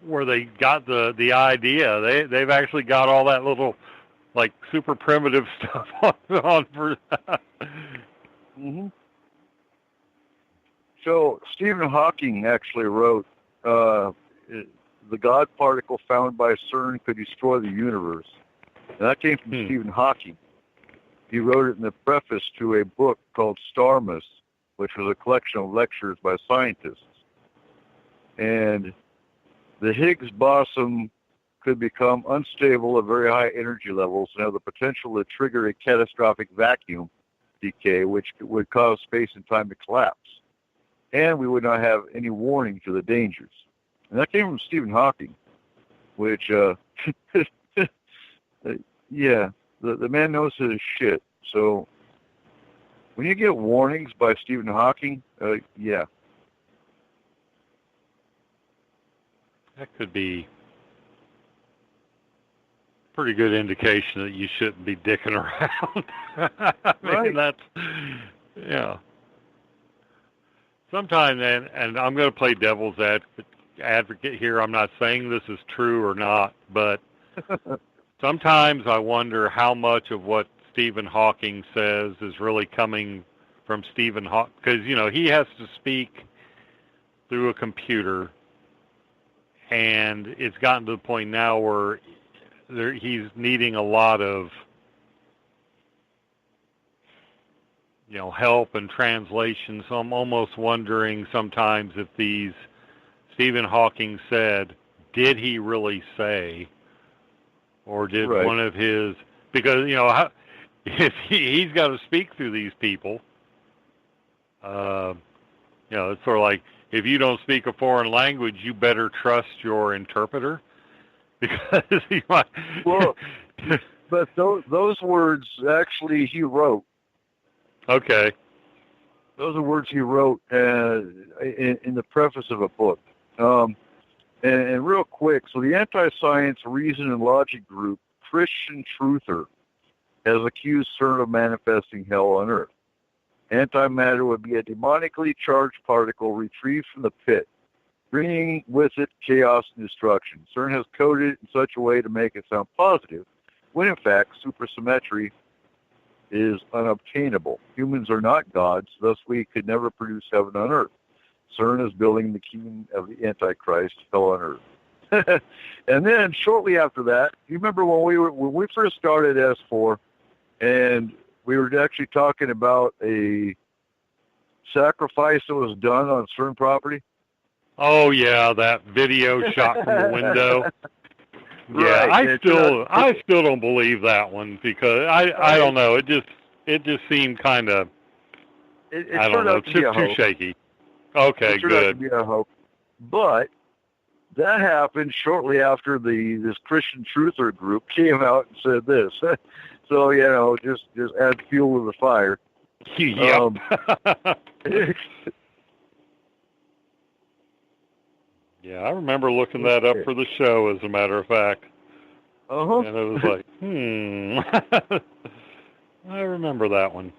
H: where they got the idea. They've actually got all that little, like, super primitive stuff on for that.
G: Mm-hmm. So Stephen Hawking actually wrote, the God particle found by CERN could destroy the universe. And that came from Stephen Hawking. He wrote it in the preface to a book called Starmus, which was a collection of lectures by scientists. And the Higgs boson could become unstable at very high energy levels and have the potential to trigger a catastrophic vacuum decay, which would cause space and time to collapse. And we would not have any warning to the dangers. And that came from Stephen Hawking, which, yeah, the man knows his shit. So when you get warnings by Stephen Hawking, yeah.
H: That could be pretty good indication that you shouldn't be dicking around. I mean, that's, yeah. Sometimes, and I'm going to play devil's advocate here. I'm not saying this is true or not, but sometimes I wonder how much of what Stephen Hawking says is really coming from Stephen Hawking, because, he has to speak through a computer, and it's gotten to the point now where he's needing a lot of, help and translation. So I'm almost wondering sometimes if these Stephen Hawking said, did he really say, or did one of his, because, if he's got to speak through these people, it's sort of like, if you don't speak a foreign language, you better trust your interpreter, because he might.
G: Well, but those words actually he wrote.
H: Okay.
G: Those are words he wrote in the preface of a book. And real quick, so the anti-science reason and logic group, Christian Truther, has accused CERN of manifesting hell on Earth. Antimatter would be a demonically charged particle retrieved from the pit, bringing with it chaos and destruction. CERN has coded it in such a way to make it sound positive, when in fact supersymmetry is unobtainable. Humans are not gods, thus we could never produce heaven on earth. CERN is building the kingdom of the Antichrist, hell on earth. And then shortly after that, you remember when we first started S4, and we were actually talking about a sacrifice that was done on CERN property?
H: Oh yeah, that video shot from the window. Yeah,
G: right.
H: I still don't believe that one, because I don't know. It just seemed kind of, I don't know, too shaky. Okay,
G: good. It turned out to be a hoax. But that happened shortly after this Christian Truther group came out and said this. So, just add fuel to the fire.
H: Yep. Yeah, I remember looking that up for the show, as a matter of fact.
G: Uh-huh.
H: And it was like, I remember that one.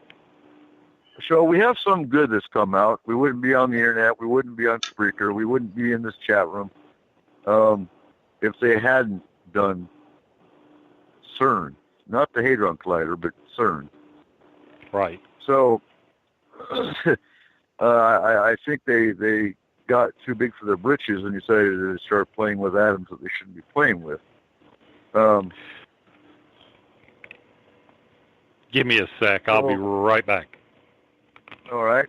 G: So we have some good that's come out. We wouldn't be on the internet. We wouldn't be on Spreaker. We wouldn't be in this chat room if they hadn't done CERN. Not the Hadron Collider, but CERN.
H: Right.
G: So I think they got too big for their britches and decided to start playing with atoms that they shouldn't be playing with.
H: Give me a sec. I'll be right back.
G: All right.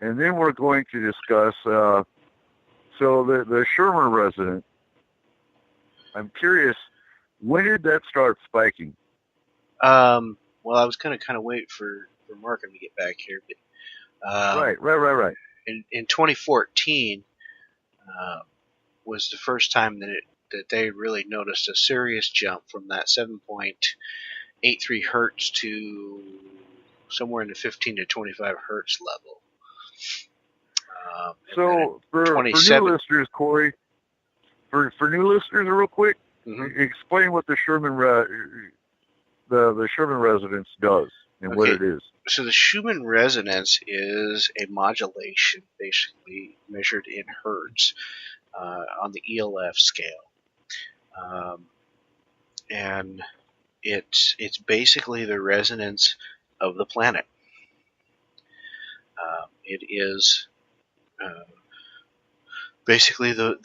G: And then we're going to discuss, so the Sherman resident, I'm curious, when did that start spiking?
F: Well, I was going to kind of wait for Markham to get back here. But,
G: Right.
F: In 2014 was the first time that they really noticed a serious jump from that 7.83 hertz to somewhere in the 15 to 25 hertz level.
G: So for new listeners, Corey, for new listeners, real quick, explain what the Schumann the Schumann resonance does and what it is.
F: So the Schumann resonance is a modulation, basically measured in hertz on the ELF scale, and it's basically the resonance of the planet. It is basically the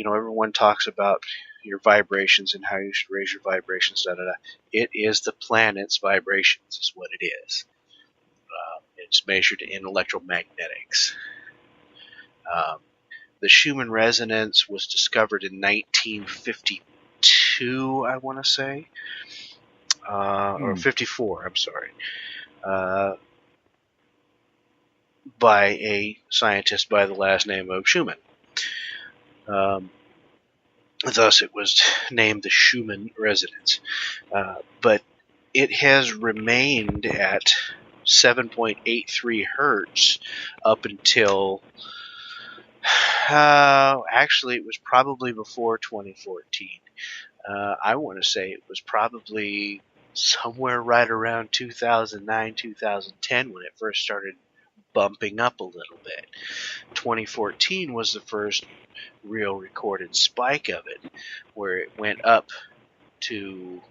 F: everyone talks about your vibrations and how you should raise your vibrations. It is the planet's vibrations, is what it is. It's measured in electromagnetics. The Schumann resonance was discovered in 1952, I want to say, or 54. I'm sorry. By a scientist by the last name of Schumann. Thus, it was named the Schumann resonance. But it has remained at 7.83 hertz up until, actually, it was probably before 2014. I want to say it was probably somewhere right around 2009, 2010 when it first started bumping up a little bit. 2014 was the first real recorded spike of it, where it went up to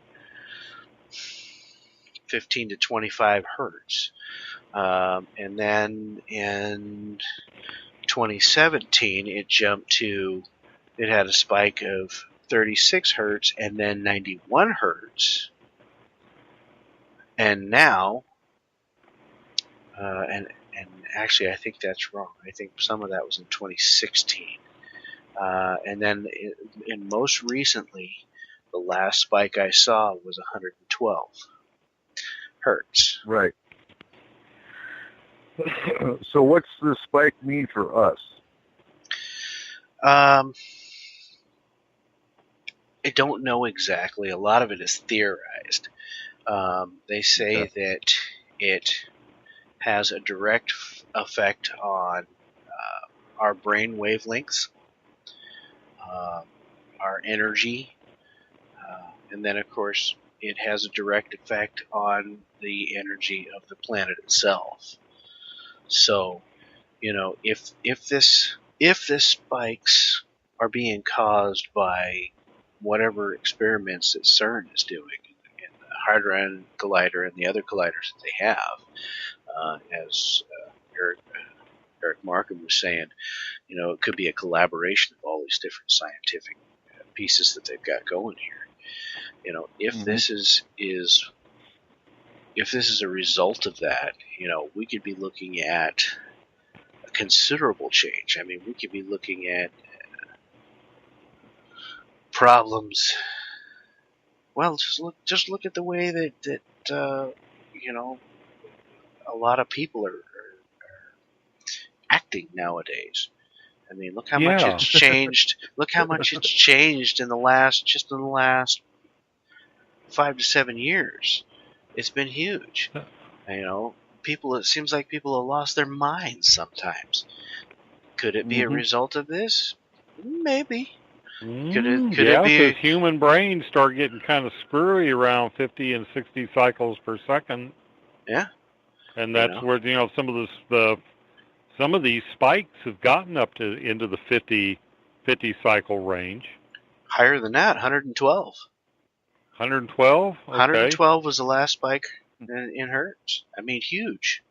F: 15 to 25 hertz. And then in 2017, it had a spike of 36 hertz and then 91 hertz. And now, and actually, I think that's wrong. I think some of that was in 2016. And then, most recently, the last spike I saw was 112 hertz.
G: Right. So what's the spike mean for us?
F: I don't know exactly. A lot of it is theorized. They say that it has a direct effect on our brain wavelengths, our energy, and then, of course, it has a direct effect on the energy of the planet itself. So, if this spikes are being caused by whatever experiments that CERN is doing in the Hadron Collider and the other colliders that they have, as Eric Markham was saying, it could be a collaboration of all these different scientific pieces that they've got going here. If this is a result of that, we could be looking at a considerable change. I mean, we could be looking at problems. Well, just look at the way that a lot of people are acting nowadays. I mean, look how much it's changed. Look how much it's changed in the last 5 to 7 years. It's been huge. People. It seems like people have lost their minds sometimes. Could it be a result of this? Maybe. Could it be?
H: Because human brains start getting kind of screwy around 50 and 60 cycles per second.
F: Yeah.
H: And that's where some of these spikes have gotten up to into the 50 cycle range.
F: Higher than that, 112.
H: 112? Okay.
F: 112 was the last spike in hertz. I mean, huge.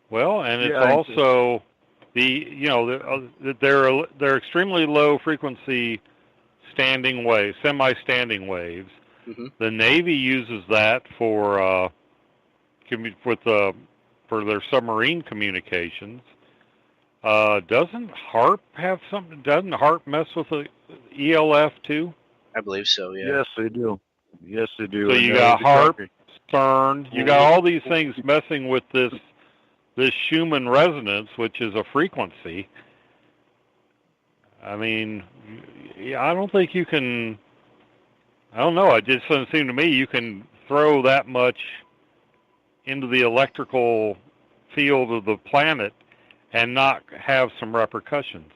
H: Well, and it's also they're extremely low frequency standing waves, semi-standing waves. The Navy uses that for their submarine communications. Doesn't HAARP have something? Doesn't HAARP mess with the ELF too?
F: I believe so, yeah.
G: Yes, they do. Yes, they do.
H: So you got HAARP, CERN, you got all these things messing with this Schumann resonance, which is a frequency. I mean, I don't think you can. I don't know. It just doesn't seem to me you can throw that much into the electrical field of the planet and not have some repercussions.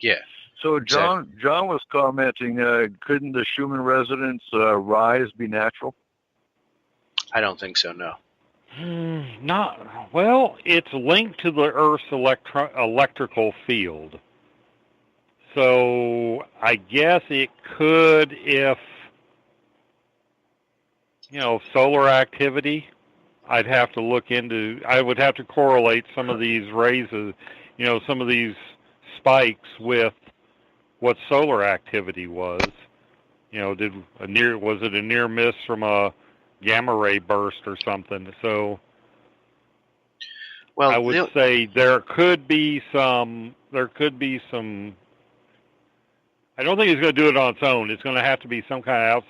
F: Yeah.
G: So John was commenting, couldn't the Schumann resonance rise be natural?
F: I don't think so, no.
H: Not well. It's linked to the Earth's electrical field, so I guess it could if solar activity. I'd have to look into. I would have to correlate some of these raises, some of these spikes with what solar activity was. Was it a near miss from a gamma ray burst or something? So,
F: well,
H: I would say there could be some. I don't think it's going to do it on its own. It's going to have to be some kind of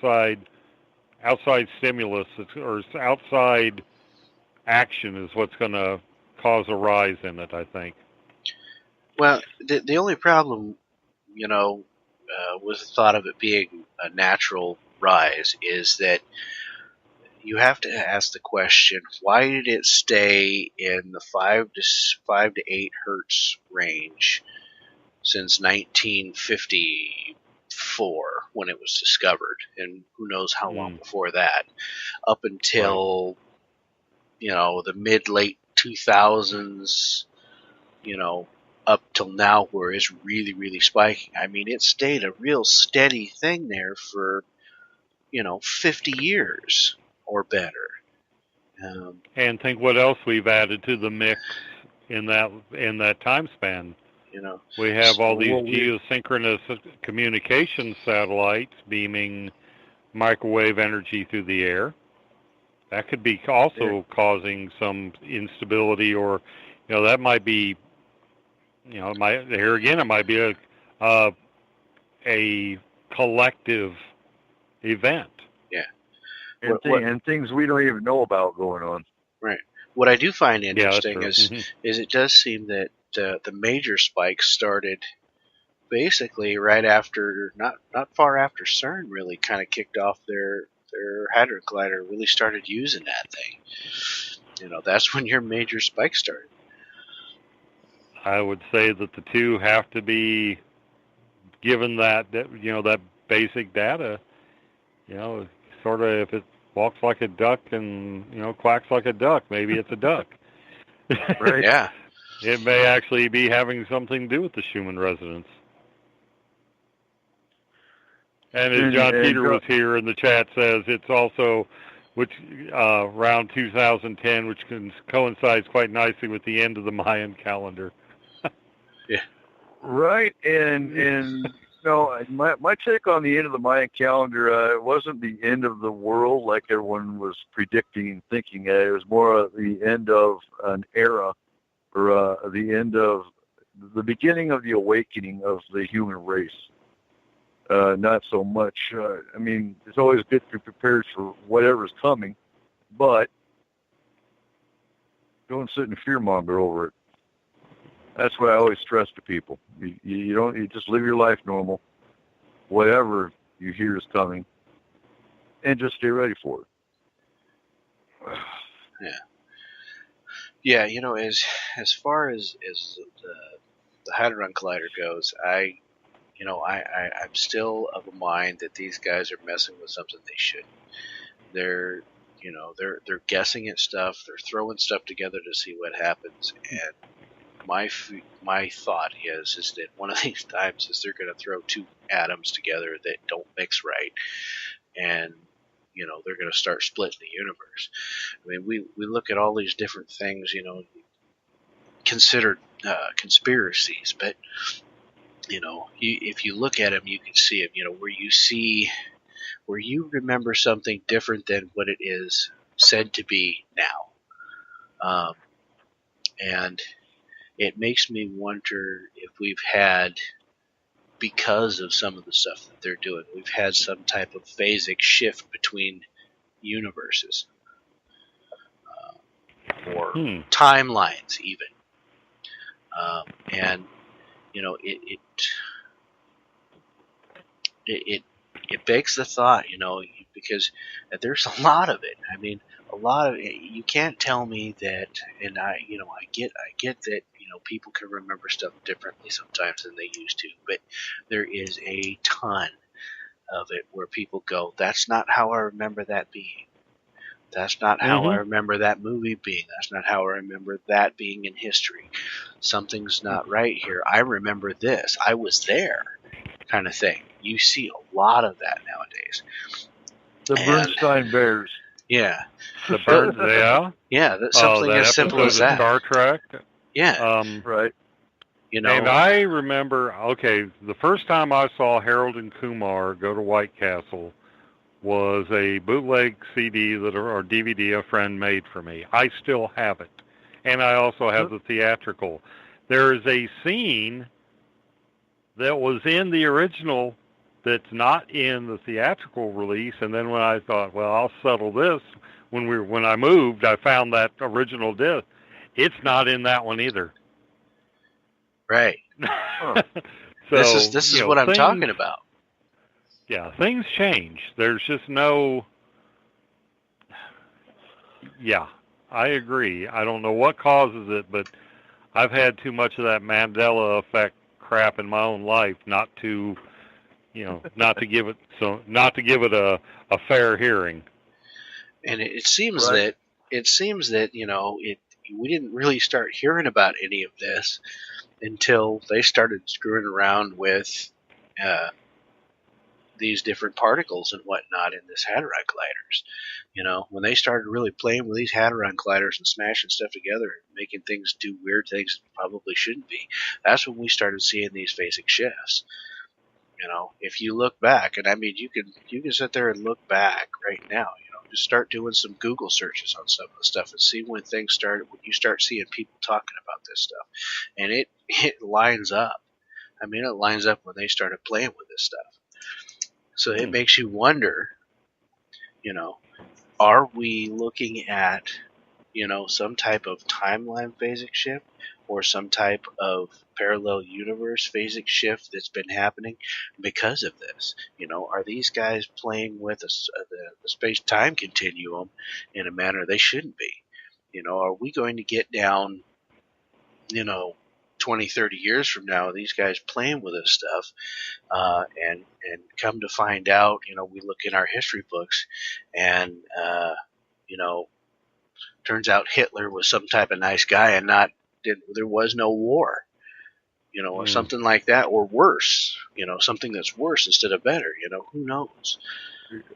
H: outside stimulus or outside action is what's going to cause a rise in it, I think.
F: Well, the only problem, with the thought of it being a natural rise is that you have to ask the question, why did it stay in the 5 to 8 hertz range since 1954 when it was discovered, and who knows how long before that, up until the mid-late 2000s, up till now where it's really, really spiking. I mean, it stayed a real steady thing there for, 50 years or better.
H: And think what else we've added to the mix in that time span. We have all these geosynchronous communication satellites beaming microwave energy through the air. That could be also causing some instability, or that might be, it might be a collective event.
F: Yeah,
G: and things we don't even know about going on.
F: Right. What I do find interesting is it does seem that the major spikes started basically right after, not far after CERN really kind of kicked off their Hadron Collider, really started using that thing. That's when your major spike started.
H: I would say that the two have to be given that basic data. Sort of, if it walks like a duck and quacks like a duck, maybe it's a duck.
F: Right. Yeah.
H: It may actually be having something to do with the Schumann resonance. And as John Peter was here in the chat says, it's also around 2010, which coincides quite nicely with the end of the Mayan calendar.
F: Yeah.
G: Right, and my take on the end of the Mayan calendar, it wasn't the end of the world like everyone was predicting, thinking. It was more the end of an era, or the beginning of the awakening of the human race. Not so much. It's always good to be prepared for whatever's coming, but don't sit and fearmonger over it. That's what I always stress to people. You just live your life normal, whatever you hear is coming, and just stay ready for it.
F: Yeah. As far as the Hadron Collider goes, I'm still of a mind that these guys are messing with something they shouldn't. They're guessing at stuff. They're throwing stuff together to see what happens. And my thought is that one of these times is they're going to throw two atoms together that don't mix right, and they're going to start splitting the universe. We look at all these different things, considered conspiracies, but if you look at them, you can see them. Where you remember something different than what it is said to be now, and it makes me wonder if we've had, because of some of the stuff that they're doing, we've had some type of phasic shift between universes, or timelines even, and it begs the thought, because there's a lot of it. I mean, a lot of it. You can't tell me that, and I get that, people can remember stuff differently sometimes than they used to, but there is a ton of it where people go, that's not how I remember that being. That's not how I remember that movie being. That's not how I remember that being in history. Something's not right here. I remember this. I was there, kind of thing. You see a lot of that nowadays.
G: The Bernstein Bears.
F: Yeah.
H: The Burns, yeah.
F: Yeah, that's something as simple as that.
H: Star Trek.
F: Yeah.
G: Right.
F: You know.
H: And I remember, the first time I saw Harold and Kumar go to White Castle was a bootleg CD or DVD a friend made for me. I still have it. And I also have the theatrical. There is a scene that was in the original that's not in the theatrical release, and then when I thought, well, I'll settle this, when I moved, I found that original disc. It's not in that one either.
F: Right.
H: So,
F: this is what I'm talking about.
H: Yeah, things change. There's just no... Yeah, I agree. I don't know what causes it, but I've had too much of that Mandela effect crap in my own life not to give it a fair hearing.
F: And it seems that we didn't really start hearing about any of this until they started screwing around with these different particles and whatnot in this Hadron Colliders. When they started really playing with these Hadron Colliders and smashing stuff together and making things do weird things that probably shouldn't be, that's when we started seeing these phasic shifts. If you look back, and I mean, you can sit there and look back right now, just start doing some Google searches on some of the stuff and see when things started, when you start seeing people talking about this stuff. And it lines up. I mean, it lines up when they started playing with this stuff. So it makes you wonder, are we looking at, some type of timeline phasic shift or some type of parallel universe phasic shift that's been happening because of this? Are these guys playing with the space-time continuum in a manner they shouldn't be? Are we going to get down, 20, 30 years from now, these guys playing with this stuff, and come to find out, we look in our history books and, turns out Hitler was some type of nice guy and there was no war, or something like that, or worse, something that's worse instead of better, who knows?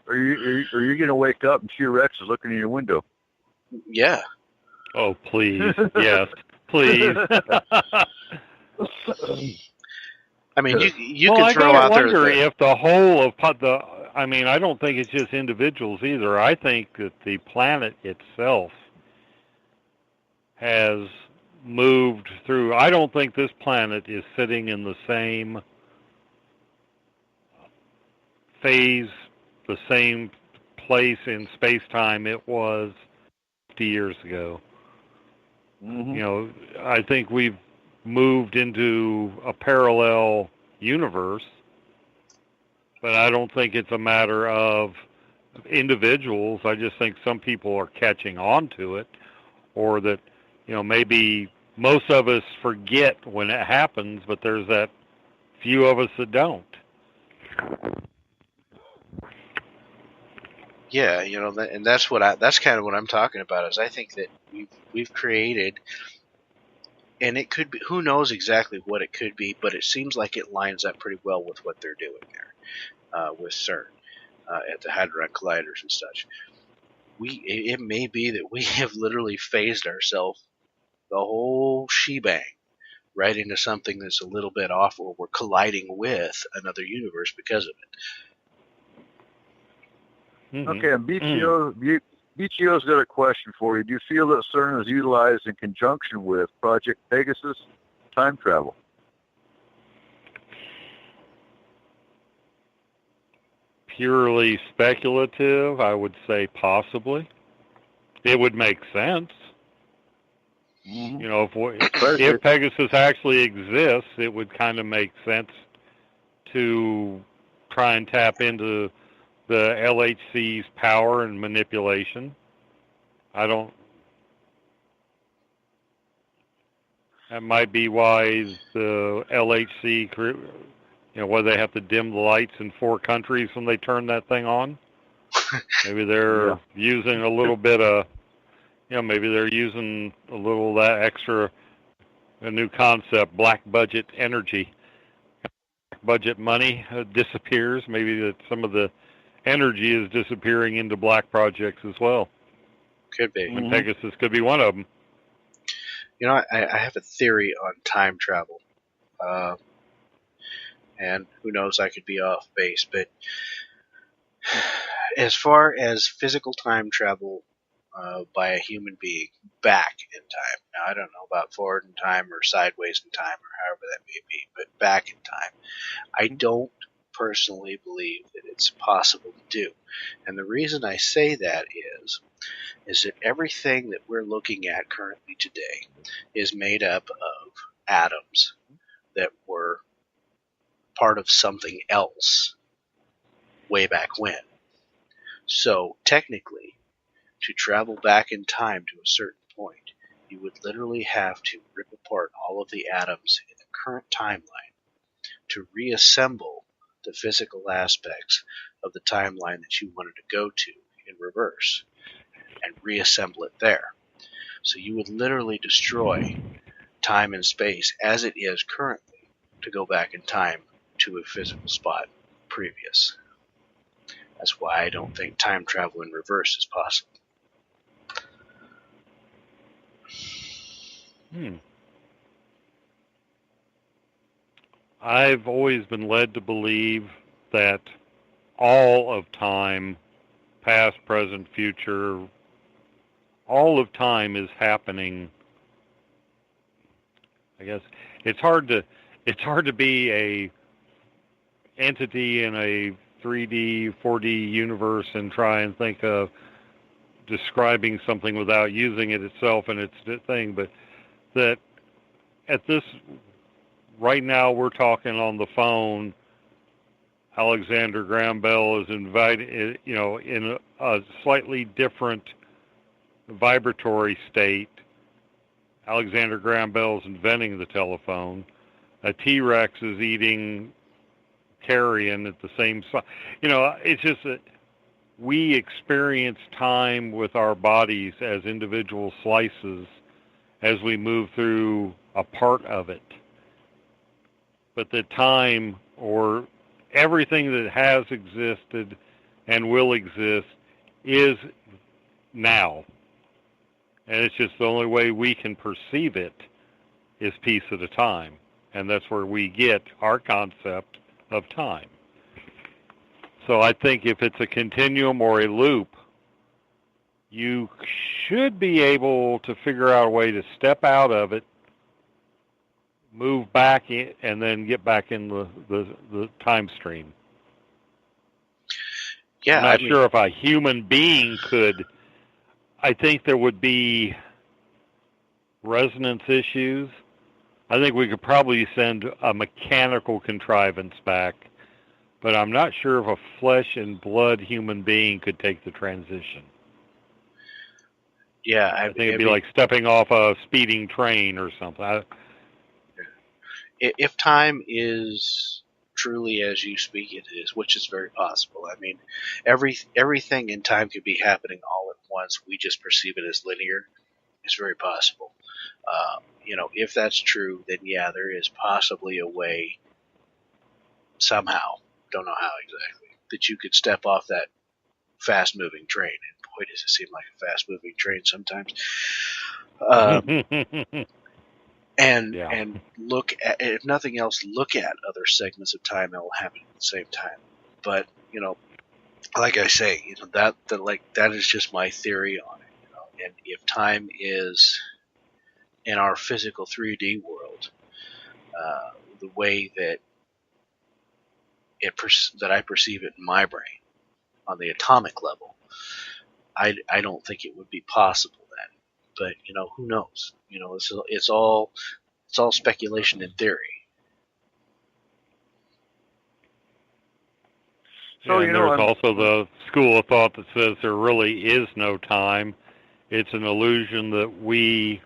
G: Are you going to wake up and T-Rex is looking in your window?
F: Yeah.
H: Oh, please. Yes, please.
F: I mean, you can throw out there.
H: I wonder if the whole of I mean, I don't think it's just individuals either. I think that the planet itself has moved through. I don't think this planet is sitting in the same phase, the same place in space-time it was 50 years ago. Mm-hmm. I think we've moved into a parallel universe, but I don't think it's a matter of individuals. I just think some people are catching on to it, or that, maybe most of us forget when it happens, but there's that few of us that don't.
F: Yeah, and that's kind of what I'm talking about. Is I think that we've created, and it could be, who knows exactly what it could be, but it seems like it lines up pretty well with what they're doing there with CERN at the Hadron Colliders and such. It may be that we have literally phased ourselves the whole shebang right into something that's a little bit off, or we're colliding with another universe because of it.
G: Mm-hmm. Okay, and BTO's got a question for you. Do you feel that CERN is utilized in conjunction with Project Pegasus time travel?
H: Purely speculative, I would say possibly. It would make sense. Mm-hmm. If Pegasus actually exists, it would kind of make sense to try and tap into the LHC's power and manipulation. That might be why the LHC, why they have to dim the lights in 4 countries when they turn that thing on. Maybe they're using a little bit of, maybe they're using a little of that extra, a new concept, black budget energy. Budget money disappears. Maybe that some of the energy is disappearing into black projects as well.
F: Could be.
H: And Pegasus could be one of them.
F: I have a theory on time travel. And who knows, I could be off base, but as far as physical time travel by a human being back in time, now I don't know about forward in time or sideways in time or however that may be, but back in time, I don't personally believe that it's possible to do. And the reason I say that is that everything that we're looking at currently today is made up of atoms that were part of something else way back when. So technically, to travel back in time to a certain point, you would literally have to rip apart all of the atoms in the current timeline to reassemble the physical aspects of the timeline that you wanted to go to in reverse and reassemble it there. So you would literally destroy time and space as it is currently to go back in time to a physical spot previous. That's why I don't think time travel in reverse is possible.
H: I've always been led to believe that all of time, past, present, future, all of time is happening. I guess it's hard to be a entity in a 3D, 4D universe and try and think of describing something without using it itself and its thing, but that at this right now we're talking on the phone. Alexander Graham Bell is invited, in a slightly different vibratory state. Alexander Graham Bell is inventing the telephone. A T-Rex is eating carrion at the same time. It's just that we experience time with our bodies as individual slices as we move through a part of it. But the time or everything that has existed and will exist is now. And it's just the only way we can perceive it is piece at a time. And that's where we get our concept of time. So I think if it's a continuum or a loop, you should be able to figure out a way to step out of it, move back in, and then get back in the time stream.
F: Yeah,
H: I'm not sure if a human being could. I think there would be resonance issues. I think we could probably send a mechanical contrivance back, but I'm not sure if a flesh and blood human being could take the transition.
F: Yeah,
H: I think it'd be like stepping off a speeding train or something.
F: If time is truly as you speak it is, which is very possible. I mean, everything in time could be happening all at once. We just perceive it as linear. It's very possible. If that's true, then yeah, there is possibly a way, somehow, don't know how exactly, that you could step off that fast-moving train. And boy, does it seem like a fast-moving train sometimes. And look at, if nothing else, look at other segments of time that will happen at the same time. But like I say, that is just my theory on it. And if time is in our physical 3D world, the way that I perceive it in my brain on the atomic level, I don't think it would be possible then. But who knows? It's all speculation and theory.
G: So,
H: and there's also the school of thought that says there really is no time. It's an illusion that we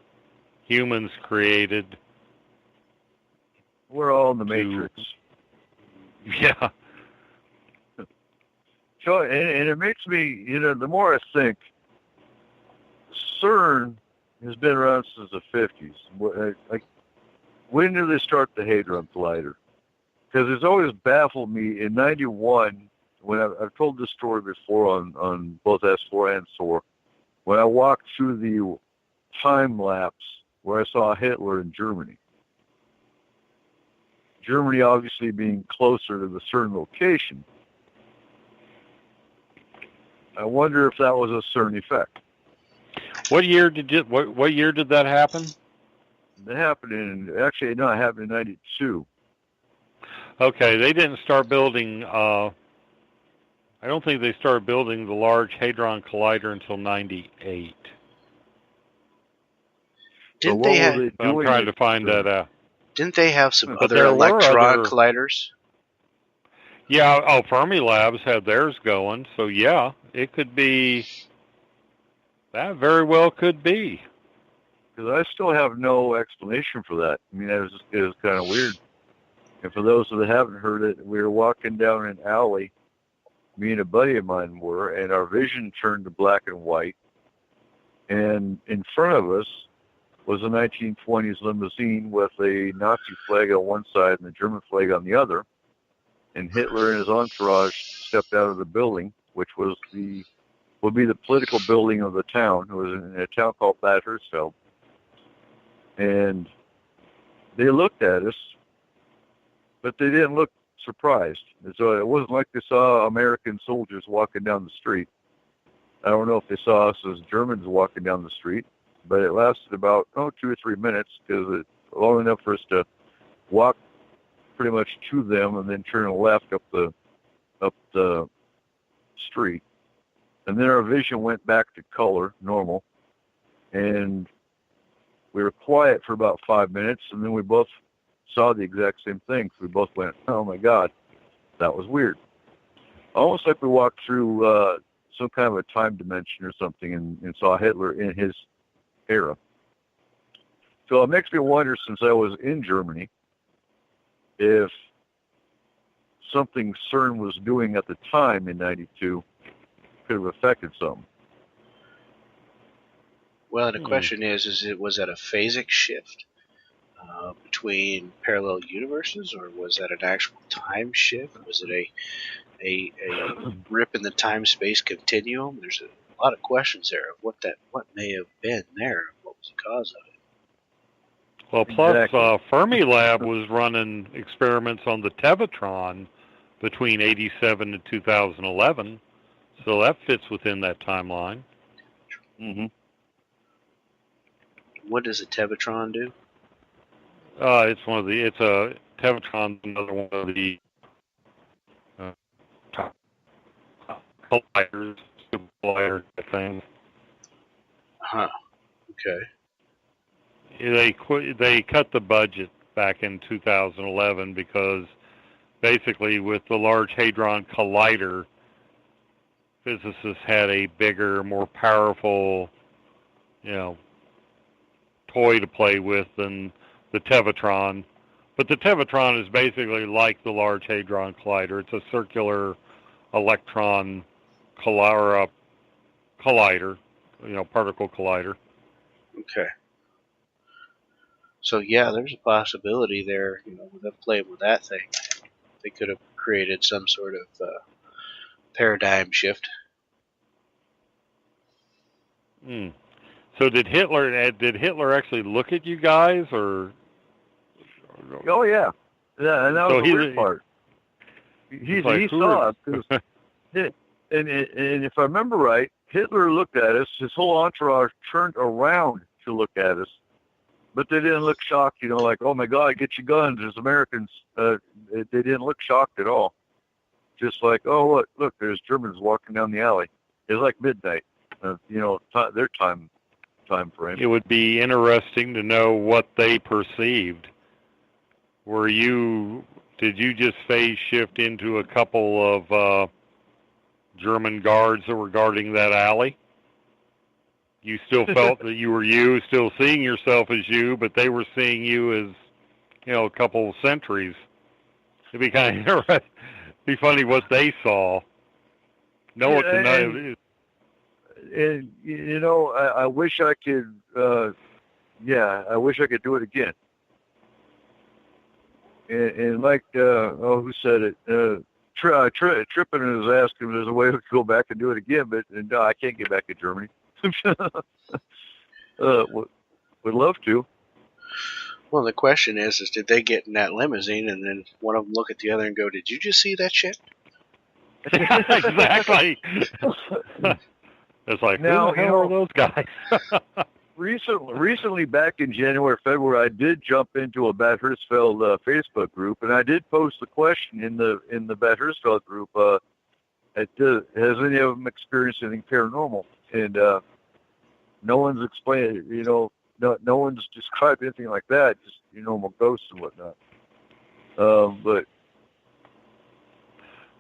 H: humans created.
G: We're all in the Matrix.
H: Yeah.
G: So, and it makes me, the more I think, CERN has been around since the 50s. Like, when did they start the Hadron Collider? Because it's always baffled me. In 91, when I've told this story before on both S4 and SOAR, when I walked through the time lapse where I saw Hitler in Germany. Germany obviously being closer to the CERN location. I wonder if that was a CERN effect.
H: What year did that happen?
G: It happened it happened in 92.
H: Okay, they didn't start building, I don't think they started building the Large Hadron Collider until 98.
F: Didn't they have,
H: I'm trying to find that out.
F: Didn't they have some other electron colliders?
H: Yeah, Fermilabs had theirs going, so yeah, it could be, that very well could be.
G: Because I still have no explanation for that. I mean, it was kind of weird. And for those that haven't heard it, we were walking down an alley, me and a buddy of mine were, and our vision turned to black and white. And in front of us was a 1920s limousine with a Nazi flag on one side and the German flag on the other. And Hitler and his entourage stepped out of the building, which would be the political building of the town. It was in a town called Bad Hersfeld. And they looked at us, but they didn't look surprised. And so it wasn't like they saw American soldiers walking down the street. I don't know if they saw us as Germans walking down the street, but it lasted about 2 or 3 minutes, because it's long enough for us to walk pretty much to them and then turn left up the street. And then our vision went back to color, normal, and we were quiet for about 5 minutes, and then we both saw the exact same thing. So we both went, "Oh my God, that was weird." Almost like we walked through some kind of a time dimension or something and saw Hitler in his era. So it makes me wonder, since I was in Germany, if something CERN was doing at the time in 92 could have affected something.
F: Well, the question is was that a phasic shift between parallel universes, or was that an actual time shift? Was it a rip in the time-space continuum? There's a lot of questions there of what may have been there, what was the cause of it.
H: Well, plus Fermilab was running experiments on the Tevatron between 87 and 2011, so that fits within that timeline.
G: Mm-hmm.
F: What does a Tevatron do?
H: It's a Tevatron, another one of the colliders, super collider things.
F: Huh. Okay.
H: They cut the budget back in 2011 because basically with the Large Hadron Collider, physicists had a bigger, more powerful, toy to play with than the Tevatron. But the Tevatron is basically like the Large Hadron Collider. It's a circular electron collider, particle collider.
F: Okay. So yeah, there's a possibility there, with them playing with that thing. They could have created some sort of paradigm shift.
H: So did Hitler actually look at you guys, or?
G: Oh yeah, and that was the weird part. He saw us, and if I remember right, Hitler looked at us. His whole entourage turned around to look at us, but they didn't look shocked. Like, "Oh my God, get your guns!" As Americans, they didn't look shocked at all. Just like, "Oh look, there's Germans walking down the alley." It was like midnight, their time frame.
H: It would be interesting to know what they perceived. Did you just phase shift into a couple of German guards that were guarding that alley. You still felt that you were you, still seeing yourself as you, but they were seeing you as, a couple of sentries. It'd be kind of be funny what they saw. Know what to know.
G: And I wish I could. I wish I could do it again. And like, who said it? Trippin is asking if there's a way to go back and do it again, but no, I can't get back to Germany. Would love to.
F: Well, the question is did they get in that limousine and then one of them look at the other and go, "Did you just see that shit?"
H: Exactly. It's like,
G: now,
H: who the hell are those guys?
G: Recently, back in January, February, I did jump into a Bad Hersfeld Facebook group, and I did post the question in the Bad Hersfeld group: has any of them experienced anything paranormal? And no one's explained. No one's described anything like that. Just normal ghosts and whatnot.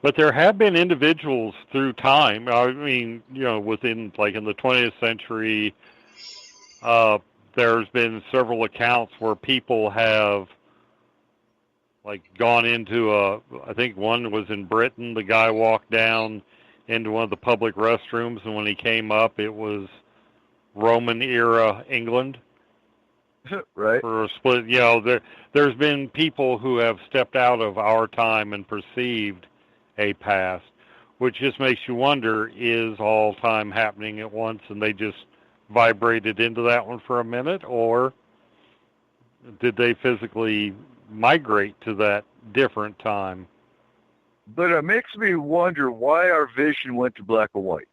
H: But there have been individuals through time. I mean, within in the 20th century. There's been several accounts where people have gone into I think one was in Britain. The guy walked down into one of the public restrooms, and when he came up, it was Roman era England.
G: Right.
H: For a split, there's been people who have stepped out of our time and perceived a past, which just makes you wonder, is all time happening at once and they just vibrated into that one for a minute, or did they physically migrate to that different time?
G: But it makes me wonder why our vision went to black and white.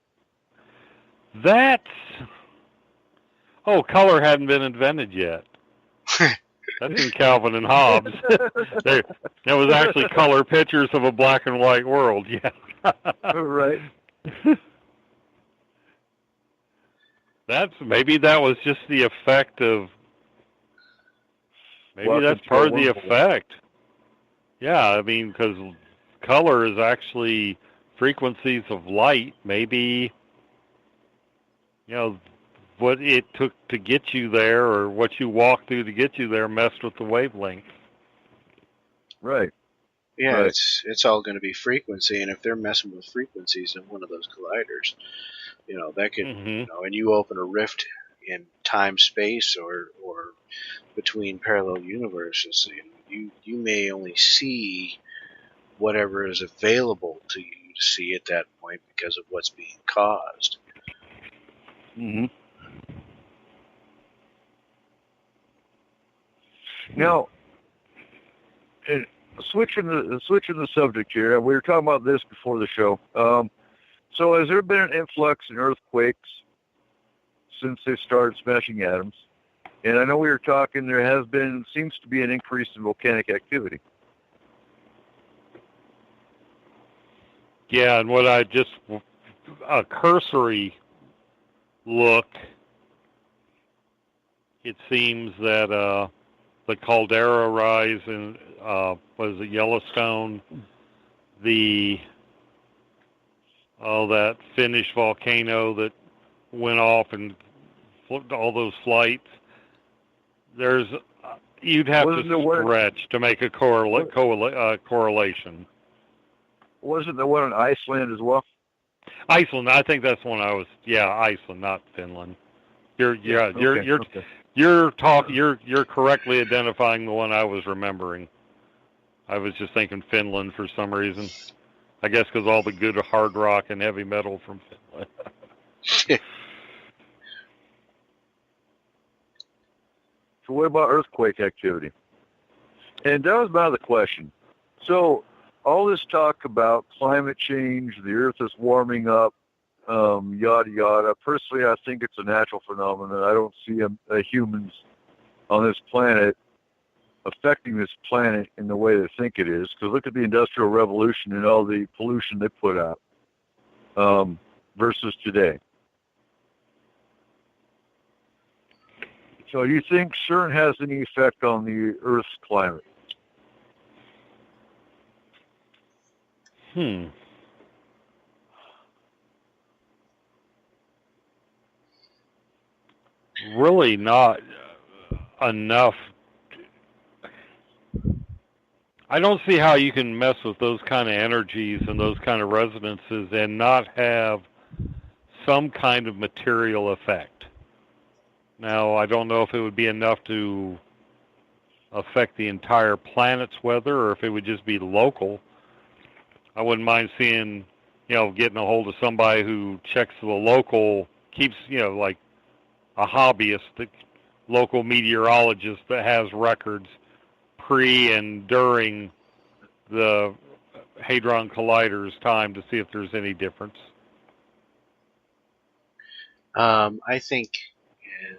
H: Color hadn't been invented yet. That's in Calvin and Hobbes. There was actually color pictures of a black and white world, yeah.
G: Right.
H: Maybe that was just the effect of. Maybe that's part of the effect. Yeah, I mean, because color is actually frequencies of light. Maybe, what it took to get you there, or what you walked through to get you there, messed with the wavelength.
G: Right.
F: Yeah,
G: right.
F: It's all going to be frequency, and if they're messing with frequencies in one of those colliders, that could, and you open a rift in time, space, or between parallel universes, you may only see whatever is available to you to see at that point because of what's being caused.
G: Mm-hmm. Now, switching the subject here, we were talking about this before the show. So has there been an influx in earthquakes since they started smashing atoms? And I know we were talking, seems to be an increase in volcanic activity.
H: Yeah, and what I just, a cursory look, it seems that the caldera rise in, Yellowstone, that Finnish volcano that went off and all those flights, you'd have to stretch to make a correlation.
G: Wasn't there one in Iceland as well?
H: Iceland, I think that's one Iceland, not Finland. You're correctly identifying the one I was remembering. I was just thinking Finland for some reason. I guess because all the good hard rock and heavy metal from Finland.
G: So what about earthquake activity? And that was my other question. So all this talk about climate change, the earth is warming up, yada, yada. Personally, I think it's a natural phenomenon. I don't see humans on this planet affecting this planet in the way they think it is. Because look at the Industrial Revolution and all the pollution they put out versus today. So do you think CERN has any effect on the Earth's climate?
H: really not enough. I don't see how you can mess with those kind of energies and those kind of resonances and not have some kind of material effect. Now, I don't know if it would be enough to affect the entire planet's weather or if it would just be local. I wouldn't mind seeing, getting a hold of somebody who checks the local, keeps, like a hobbyist, the local meteorologist that has records pre and during the Hadron Collider's time to see if there's any difference.
F: I think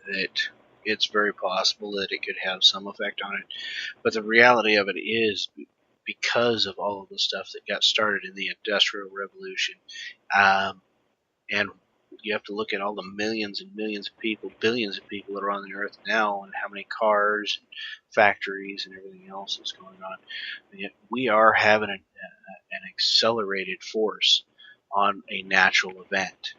F: that it's very possible that it could have some effect on it, but the reality of it is, because of all of the stuff that got started in the Industrial Revolution, and you have to look at all the millions and millions of people, billions of people that are on the earth now, and how many cars and factories and everything else is going on. And yet we are having an accelerated force on a natural event.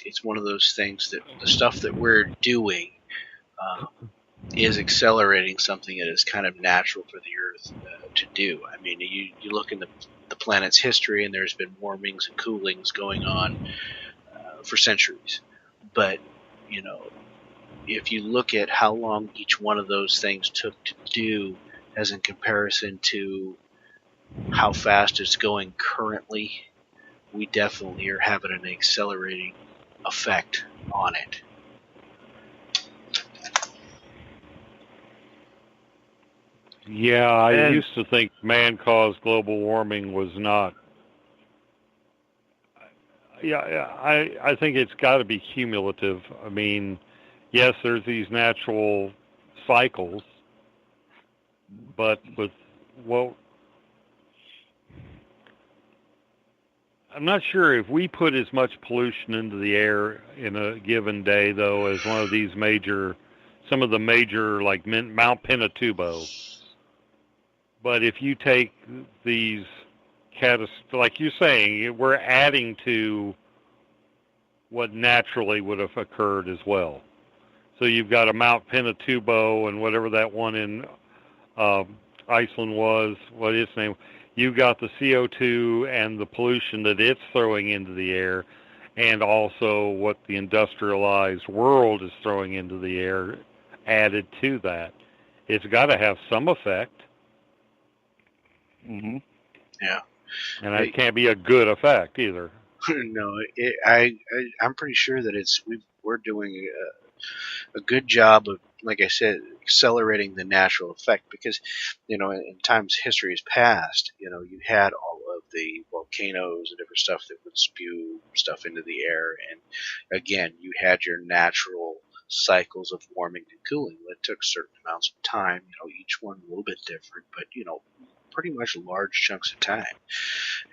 F: It's one of those things that the stuff that we're doing is accelerating something that is kind of natural for the Earth to do. I mean, you look in the planet's history, and there's been warmings and coolings going on for centuries. But, if you look at how long each one of those things took to do as in comparison to how fast it's going currently, we definitely are having an accelerating effect on it.
H: Yeah, I used to think man-caused global warming was not. I think it's got to be cumulative. I mean, yes, there's these natural cycles, but I'm not sure if we put as much pollution into the air in a given day, though, as some of the major, like Mount Pinatubo. But if you take these like you're saying, we're adding to what naturally would have occurred as well. So you've got a Mount Pinatubo and whatever that one in Iceland was, what its name. You've got the CO2 and the pollution that it's throwing into the air, and also what the industrialized world is throwing into the air added to that. It's got to have some effect.
F: Mm-hmm. Yeah.
H: And it can't be a good effect either.
F: No, I'm pretty sure that we're doing a good job of, like I said, accelerating the natural effect, because, in times history has passed, you had all of the volcanoes and different stuff that would spew stuff into the air, and again, you had your natural cycles of warming and cooling that took certain amounts of time, each one a little bit different, but, pretty much large chunks of time.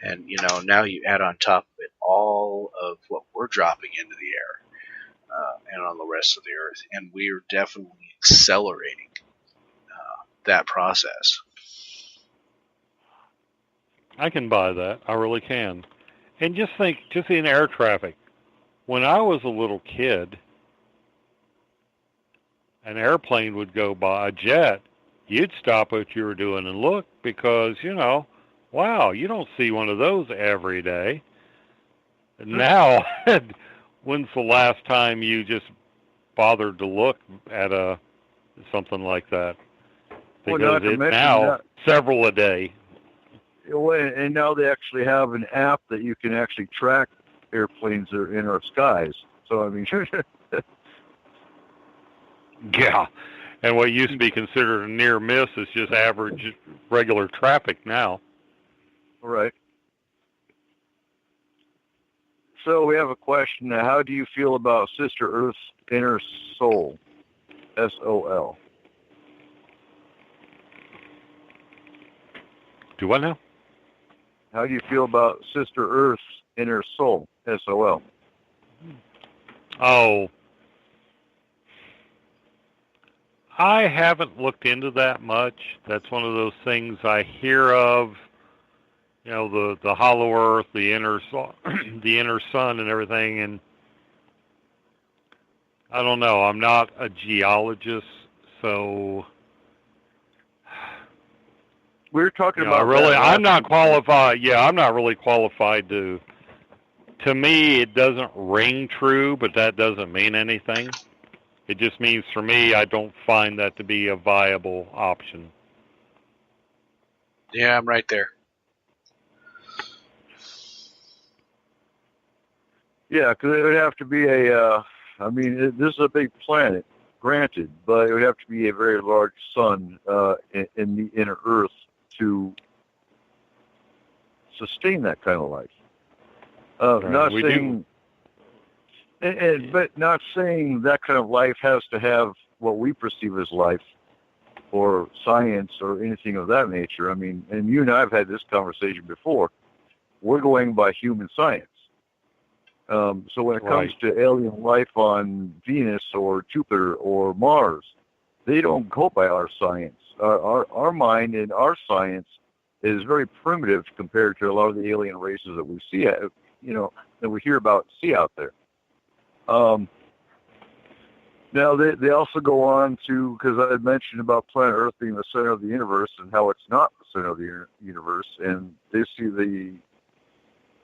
F: And, now you add on top of it all of what we're dropping into the air and on the rest of the earth. And we are definitely accelerating that process.
H: I can buy that. I really can. And just think, just in air traffic, when I was a little kid, an airplane would go by, a jet, you'd stop what you were doing and look, because, wow, you don't see one of those every day. Now, when's the last time you just bothered to look at something like that? Because now, several a day.
G: And now they actually have an app that you can actually track airplanes that are in our skies. So, I mean...
H: Yeah. And what used to be considered a near miss is just average, regular traffic now.
G: Right. So we have a question. How do you feel about Sister Earth's inner soul? SOL.
H: Do what now?
G: How do you feel about Sister Earth's inner soul? SOL.
H: Oh. I haven't looked into that much. That's one of those things I hear of, the hollow earth, the inner sun and everything. And I don't know. I'm not a geologist, so
G: We're talking
H: I
G: about that
H: I'm not
G: last week.
H: qualified. Yeah, I'm not really qualified to. To me, it doesn't ring true, but that doesn't mean anything. It just means for me, I don't find that to be a viable option.
F: Yeah, I'm right there.
G: Yeah, because it would have to be this is a big planet, granted, but it would have to be a very large sun in the inner Earth to sustain that kind of life. Not
H: we
G: saying, but not saying that kind of life has to have what we perceive as life, or science, or anything of that nature. I mean, and you and I have had this conversation before. We're going by human science. So when it comes to alien life on Venus or Jupiter or Mars, they don't go by our science. Our mind and our science is very primitive compared to a lot of the alien races that we see, that we hear about and see out there. Now, they also go on to, because I had mentioned about planet Earth being the center of the universe and how it's not the center of the universe, and they see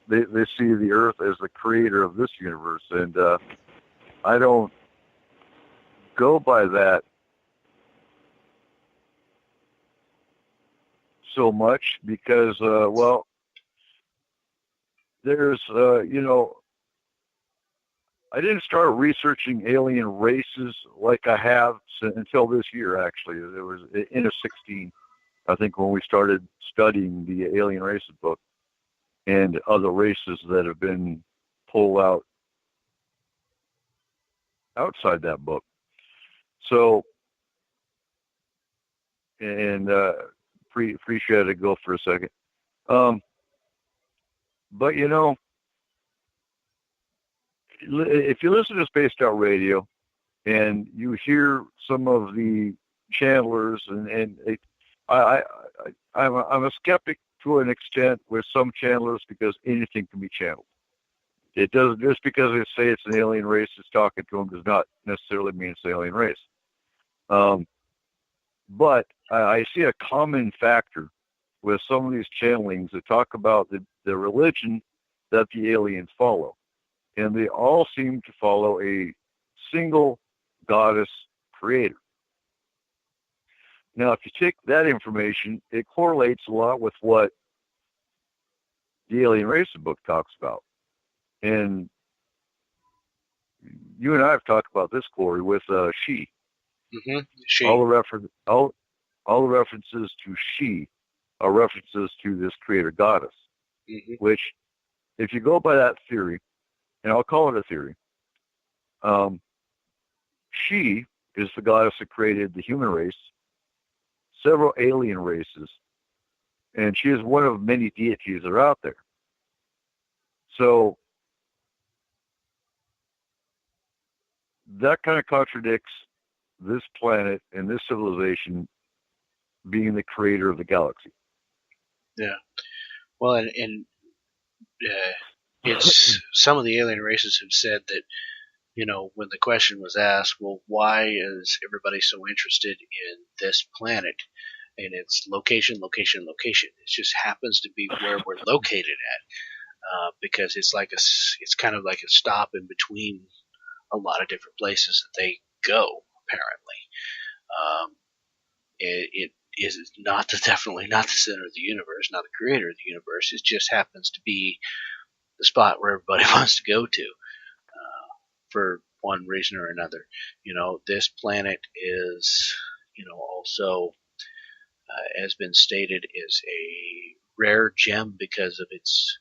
G: they see the Earth as the creator of this universe, and I don't go by that so much because, there's, I didn't start researching alien races like I have until this year, actually. There was in 16, I think, when we started studying the alien races book and other races that have been pulled out outside that book. So, and appreciate it. Go for a second. But if you listen to Spaced Out Radio and you hear some of the channelers, I'm a skeptic to an extent with some channelers because anything can be channeled. It doesn't, just because they say it's an alien race that's talking to them does not necessarily mean it's an alien race. But I see a common factor with some of these channelings that talk about the religion that the aliens follow. And they all seem to follow a single goddess creator. Now, if you take that information, it correlates a lot with what the Alien Races book talks about. And you and I have talked about this, Corey, with she.
F: Mm-hmm. She.
G: All the references to she are references to this creator goddess, which, if you go by that theory, and I'll call it a theory, she is the goddess that created the human race, several alien races, and she is one of many deities that are out there. So that kind of contradicts this planet and this civilization being the creator of the galaxy.
F: Yeah. Well, and it's some of the alien races have said that, when the question was asked, well, why is everybody so interested in this planet and its location? It just happens to be where we're located at, because it's kind of like a stop in between a lot of different places that they go. Apparently, it is definitely not the center of the universe, not the creator of the universe. It just happens to be the spot where everybody wants to go to, for one reason or another. This planet is, also, has been stated, is a rare gem because of its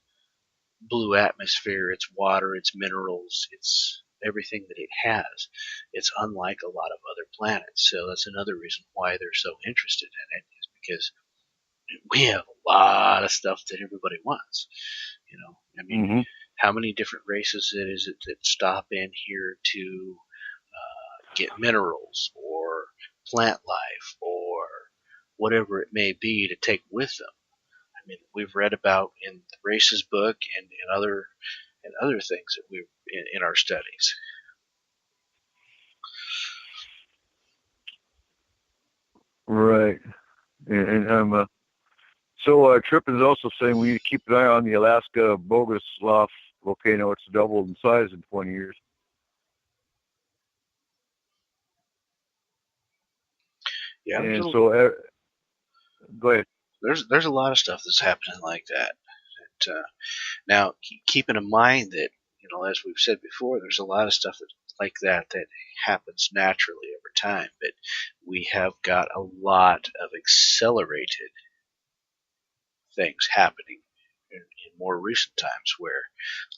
F: blue atmosphere, its water, its minerals, its everything that it has. It's unlike a lot of other planets. So that's another reason why they're so interested in it, is because we have a lot of stuff that everybody wants. How many different races is it that stop in here to get minerals or plant life or whatever it may be to take with them? We've read about in the races book and other things that we've in our studies.
G: Right. And so Trippin's also saying we need to keep an eye on the Alaska Bogosloff volcano. It's doubled in size in 20 years.
F: Yeah.
G: And so, go ahead.
F: There's a lot of stuff that's happening like that. Now, keeping in mind that, as we've said before, there's a lot of stuff like that happens naturally over time, but we have got a lot of accelerated things happening in more recent times where,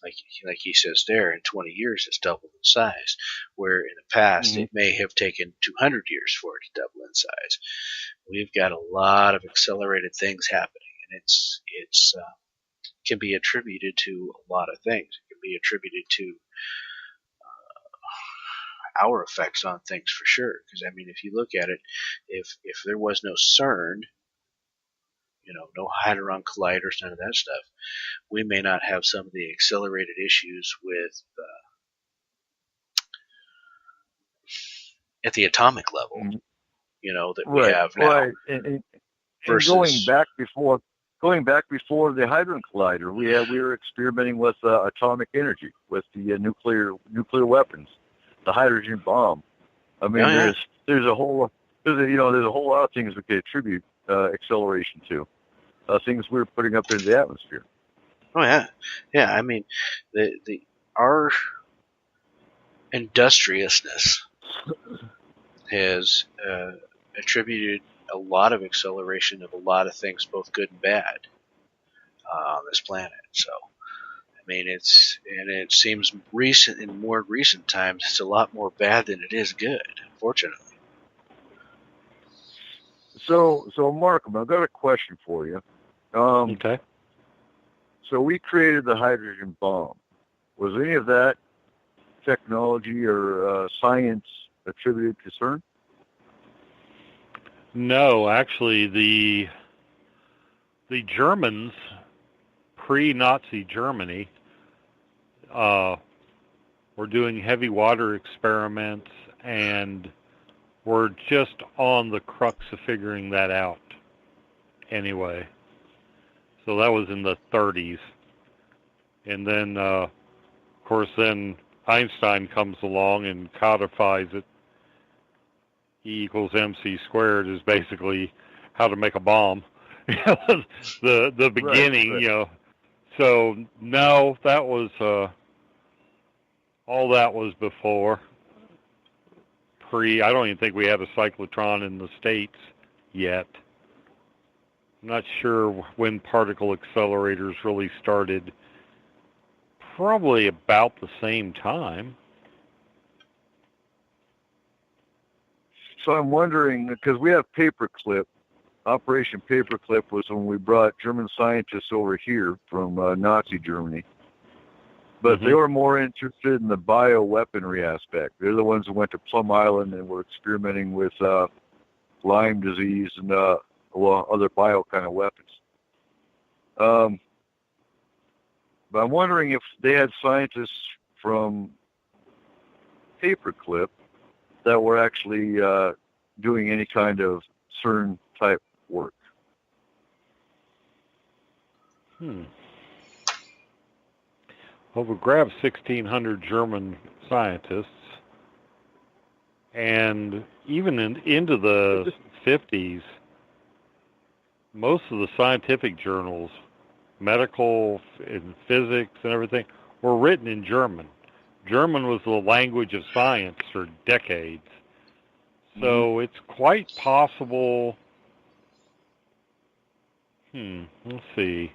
F: like he says there, in 20 years it's doubled in size, where in the past it may have taken 200 years for it to double in size. We've got a lot of accelerated things happening, and it's can be attributed to a lot of things. It can be attributed to our effects on things for sure. Because I mean, if you look at it, if there was no CERN, no Hadron Colliders, none of that stuff, we may not have some of the accelerated issues with at the atomic level, that we have now.
G: Right. And going back before the Hadron Collider, we were experimenting with atomic energy, with the nuclear weapons, the hydrogen bomb. I mean, there's a whole lot of things we could attribute acceleration to, things we were putting up into the atmosphere.
F: Oh yeah. I mean, our industriousness has attributed a lot of acceleration of a lot of things, both good and bad, on this planet. So, I mean, it seems in more recent times, it's a lot more bad than it is good, unfortunately.
G: So Markham, I've got a question for you.
H: Okay.
G: So we created the hydrogen bomb. Was any of that technology or science attributed to CERN?
H: No, actually, the Germans, pre-Nazi Germany, were doing heavy water experiments and were just on the crux of figuring that out anyway. So that was in the 30s. And then, of course, then Einstein comes along and codifies it. E = mc squared is basically how to make a bomb. the beginning,
G: right.
H: So no, that was all that was before. I don't even think we had a cyclotron in the States yet. I'm not sure when particle accelerators really started. Probably about the same time.
G: So I'm wondering, because we have Paperclip. Operation Paperclip was when we brought German scientists over here from Nazi Germany. But they were more interested in the bioweaponry aspect. They're the ones who went to Plum Island and were experimenting with Lyme disease and other bio kind of weapons. But I'm wondering if they had scientists from Paperclip that were actually doing any kind of CERN type work.
H: Well, we grabbed 1,600 German scientists, and even into the 50s, most of the scientific journals, medical and physics and everything, were written in German. German was the language of science for decades. So it's quite possible. Let's see.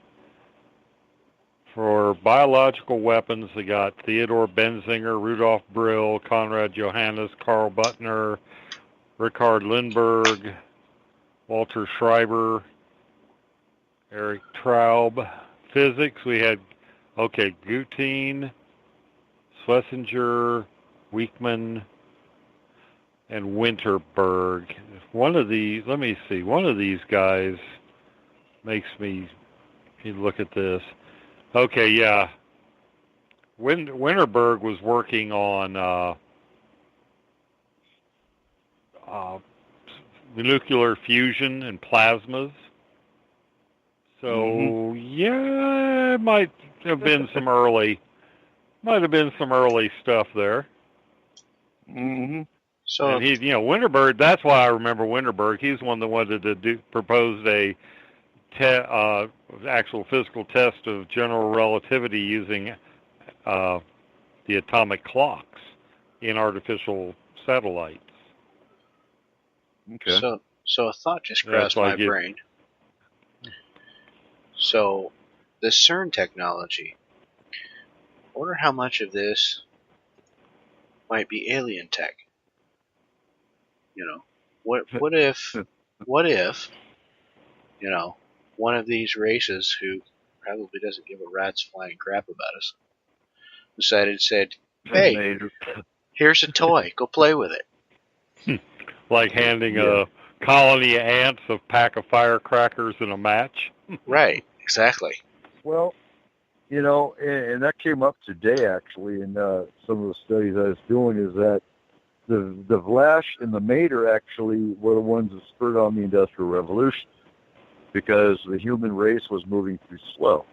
H: For biological weapons, they got Theodore Benzinger, Rudolf Brill, Konrad Johannes, Karl Buttner, Richard Lindbergh, Walter Schreiber, Eric Traub. Physics, we had, Gutin, Schlesinger, Weikmann, and Winterberg. One of these guys makes me look at this. Okay, yeah. Winterberg was working on nuclear fusion and plasmas. So yeah, it might have been some early stuff there.
F: So
H: And he, Winterberg. That's why I remember Winterberg. He's the one that wanted to proposed a actual physical test of general relativity using the atomic clocks in artificial satellites.
G: Okay.
F: So a thought just crossed my brain. So the CERN technology. I wonder how much of this might be alien tech. What if one of these races who probably doesn't give a rat's flying crap about us said, hey, here's a toy, go play with it.
H: Like handing a colony of ants a pack of firecrackers and a match.
F: Right, exactly.
G: Well, and that came up today, actually, in some of the studies I was doing, is that the Vlash and the Mater actually were the ones that spurred on the Industrial Revolution, because the human race was moving too slow.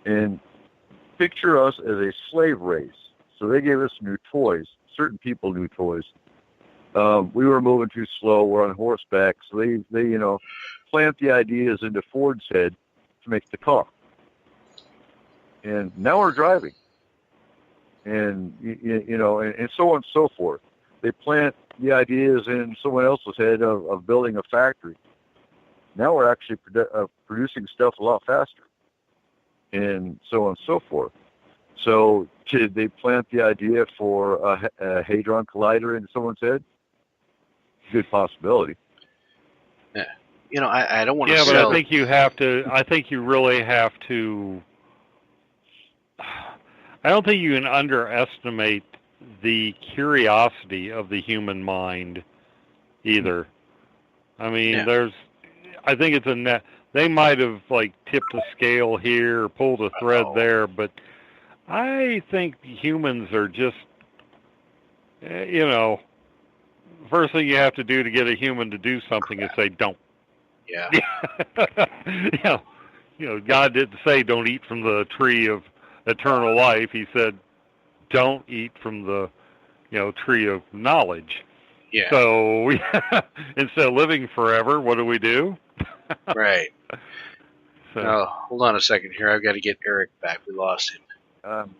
G: And picture us as a slave race. So they gave us new toys, certain people new toys. We were moving too slow, we're on horseback, so they plant the ideas into Ford's head to make the car. And now we're driving. And, and so on and so forth. They plant the ideas in someone else's head of building a factory. Now we're actually producing stuff a lot faster. And so on and so forth. So did they plant the idea for a Hadron Collider into someone's head? Good possibility.
F: Yeah. I don't want to
H: sell.
F: Yeah,
H: but I think you have to, I think you really have to, I don't think you can underestimate the curiosity of the human mind either. I mean, I think it's a net. They might have tipped a scale here or pulled a thread there, but I think humans are just, first thing you have to do to get a human to do something is say don't.
F: Yeah.
H: God didn't say don't eat from the tree of eternal life. He said don't eat from the, tree of knowledge.
F: Yeah.
H: So instead of living forever, what do?
F: Right.
H: So,
F: oh, hold on a second here. I've got to get Eric back. We lost him.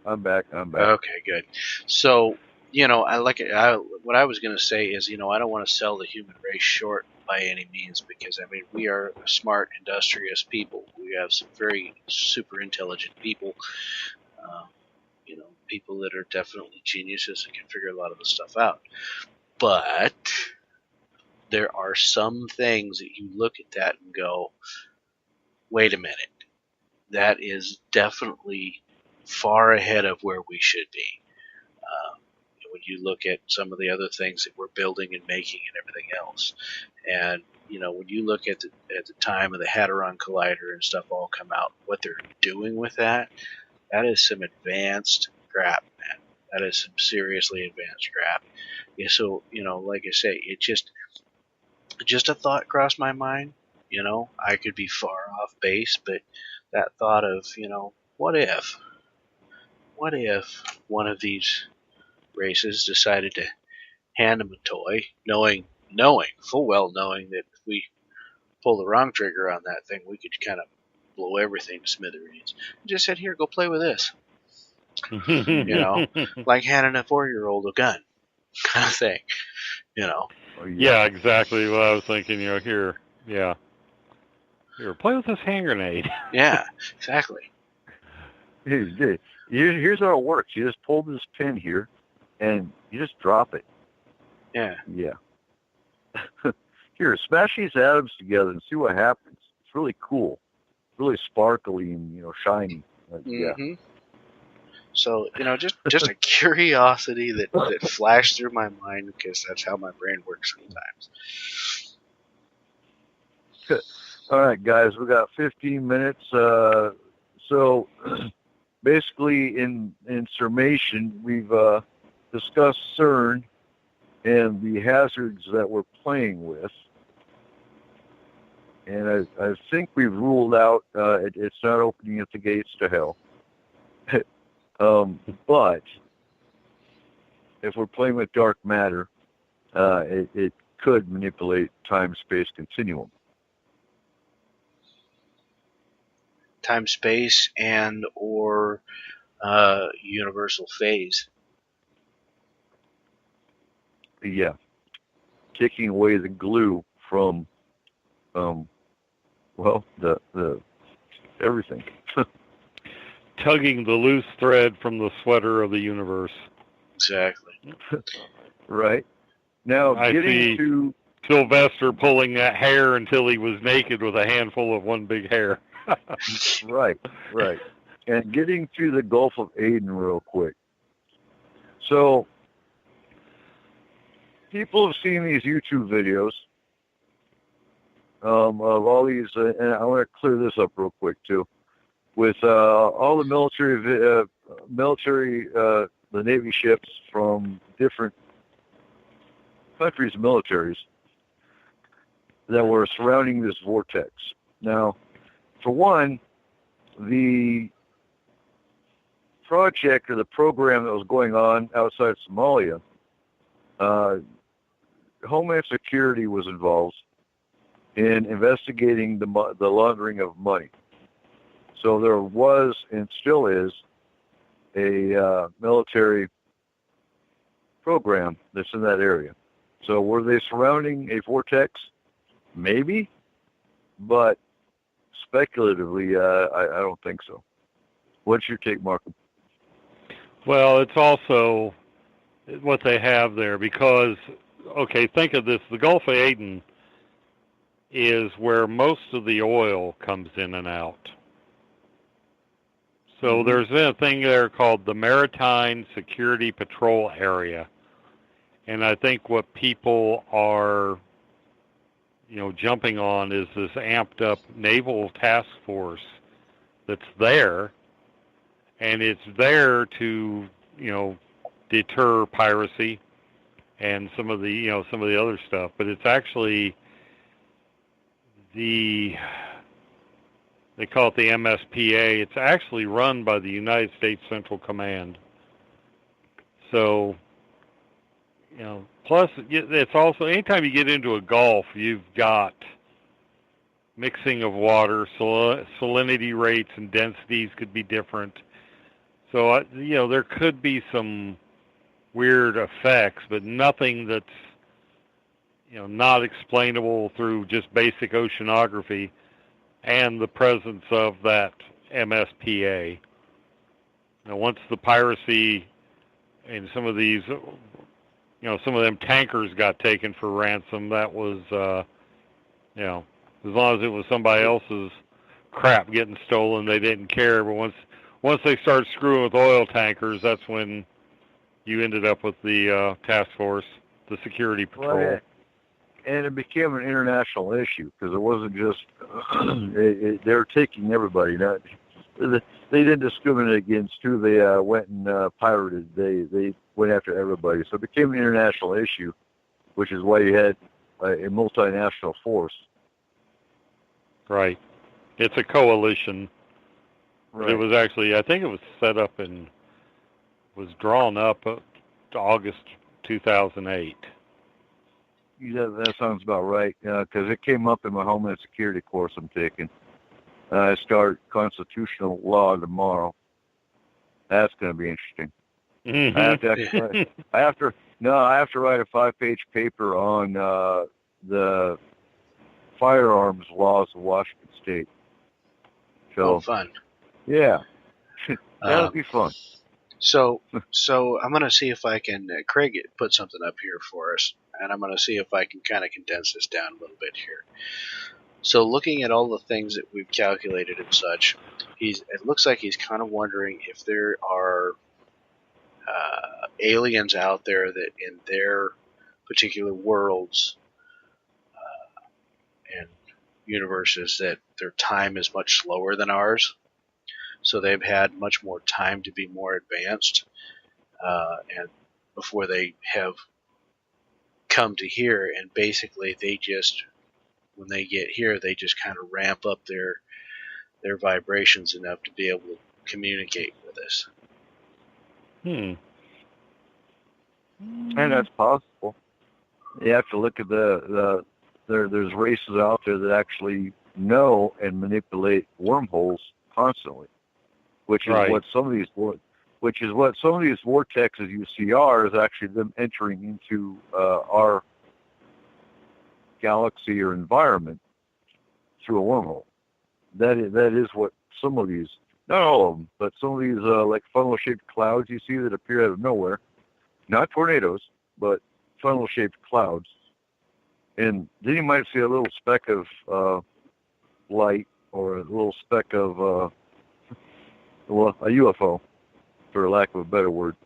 G: I'm back.
F: Okay, good. So, what I was going to say is, I don't want to sell the human race short by any means, because, we are smart, industrious people. We have some very super intelligent people, people that are definitely geniuses and can figure a lot of the stuff out. But there are some things that you look at that and go, wait a minute, that is definitely far ahead of where we should be. When you look at some of the other things that we're building and making and everything else. And, when you look at the time of the Hadron Collider and stuff all come out, what they're doing with that is some advanced crap, man. That is some seriously advanced crap. Yeah, so, like I say, it just a thought crossed my mind. I could be far off base, but that thought of, what if one of these races decided to hand them a toy, knowing full well knowing that if we pull the wrong trigger on that thing, we could kind of blow everything to smithereens. And just said, here, go play with this. Like handing a 4-year-old a gun, kind of thing.
H: Yeah, exactly what I was thinking. Here, play with this hand grenade.
F: Yeah, exactly.
G: Here's how it works. You just pull this pin here, and you just drop it.
F: Yeah.
G: Yeah. Here, smash these atoms together and see what happens. It's really cool, really sparkly and shiny. Yeah.
F: So just a curiosity that flashed through my mind, because that's how my brain works sometimes.
G: Good. All right, guys, we got 15 minutes. So basically, in summation, we've discussed CERN and the hazards that we're playing with. and I think we've ruled out it's not opening at the gates to hell. But if we're playing with dark matter, it could manipulate time-space continuum.
F: Time, space, and or universal phase.
G: Yeah, taking away the glue from, the everything.
H: Tugging the loose thread from the sweater of the universe.
F: Exactly.
G: Right. Now,
H: I see
G: to
H: Sylvester pulling that hair until he was naked with a handful of one big hair.
G: right. And getting to the Gulf of Aden real quick. So, people have seen these YouTube videos of all these, and I want to clear this up real quick too, with all the the Navy ships from different countries' militaries that were surrounding this vortex. Now, for one, the project or the program that was going on outside Somalia, Homeland Security was involved in investigating the laundering of money. So there was and still is a military program that's in that area. So were they surrounding a vortex? Maybe, but speculatively, I don't think so. What's your take, Markham?
H: Well, it's also what they have there because, okay, think of this. The Gulf of Aden is where most of the oil comes in and out. So there's a thing there called the Maritime Security Patrol Area. And I think what people are, jumping on is this amped up naval task force that's there. And it's there to, deter piracy and some of the other stuff. But it's actually they call it the MSPA. It's actually run by the United States Central Command. So, plus it's also, anytime you get into a Gulf, you've got mixing of water, salinity rates and densities could be different. So, there could be some weird effects, but nothing that's, not explainable through just basic oceanography and the presence of that MSPA. Now, once the piracy and some of these, some of them tankers got taken for ransom, that was, as long as it was somebody else's crap getting stolen, they didn't care. But once they started screwing with oil tankers, that's when you ended up with the task force, the security patrol.
G: Well, and it became an international issue because it wasn't just they were taking everybody. Now, they didn't discriminate against who they went and pirated. They went after everybody. So it became an international issue, which is why you had a multinational force.
H: Right. It's a coalition.
G: Right.
H: It was actually, I think it was set up and was drawn up to August 2008.
G: Yeah, that sounds about right, because it came up in my Homeland Security course I'm taking. I start constitutional law tomorrow. That's going to be interesting.
H: Mm-hmm.
G: I have to write a 5-page paper on the firearms laws of Washington State. So,
F: fun.
G: Yeah, that'll be fun.
F: So I'm going to see if I can, Craig put something up here for us, and I'm going to see if I can kind of condense this down a little bit here. So looking at all the things that we've calculated and such, it looks like he's kind of wondering if there are aliens out there that in their particular worlds and universes that their time is much slower than ours. So they've had much more time to be more advanced, and before they have come to here, and basically they just when they get here, they just kind of ramp up their vibrations enough to be able to communicate with us.
G: And that's possible. You have to look at there's races out there that actually know and manipulate wormholes constantly, which is what some of these vortexes you see are, is actually them entering into our galaxy or environment through a wormhole. That is what some of these, not all of them, but some of these like funnel-shaped clouds you see that appear out of nowhere, not tornadoes, but funnel-shaped clouds. And then you might see a little speck of light, or a little speck of a UFO, for lack of a better word.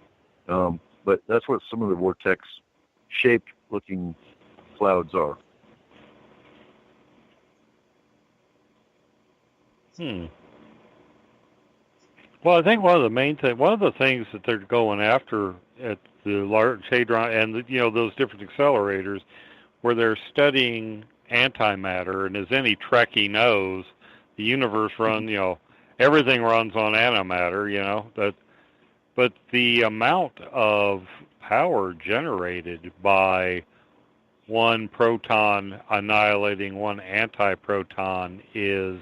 G: But that's what some of the vortex-shaped looking clouds are.
H: Well, I think one of the things that they're going after at the Large Hadron and those different accelerators, where they're studying antimatter, and as any Trekkie knows, the universe everything runs on antimatter, but the amount of power generated by one proton annihilating one antiproton is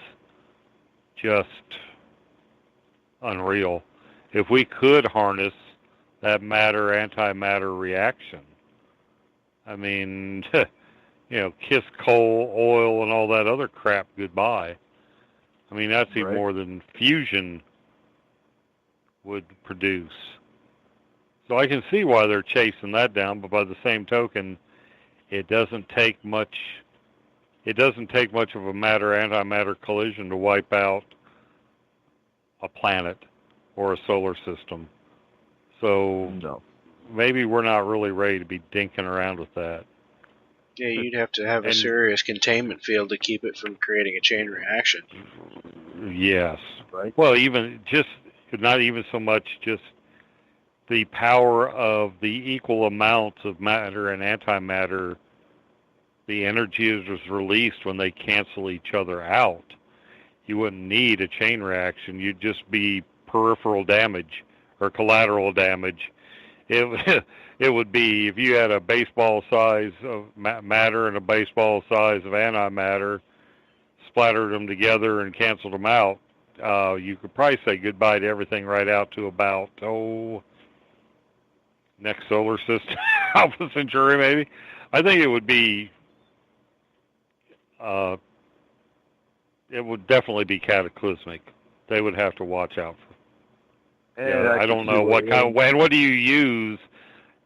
H: just unreal. If we could harness that matter-antimatter reaction, I mean, kiss coal, oil, and all that other crap goodbye. I mean, that's even more than fusion would produce. So I can see why they're chasing that down, but by the same token, it doesn't take much of a matter-antimatter collision to wipe out a planet or a solar system. So maybe we're not really ready to be dinking around with that.
F: Yeah, you'd have to have a serious containment field to keep it from creating a chain reaction.
H: Yes. Right. Well, not even so much just the power of the equal amounts of matter and antimatter, the energy is released when they cancel each other out. You wouldn't need a chain reaction. You'd just be peripheral damage or collateral damage. It would be, if you had a baseball size of matter and a baseball size of antimatter, splattered them together and canceled them out, you could probably say goodbye to everything right out to about, next solar system, Alpha Centauri maybe. I think it would be, it would definitely be cataclysmic. They would have to watch out for. I don't know what kind of, and what do you use?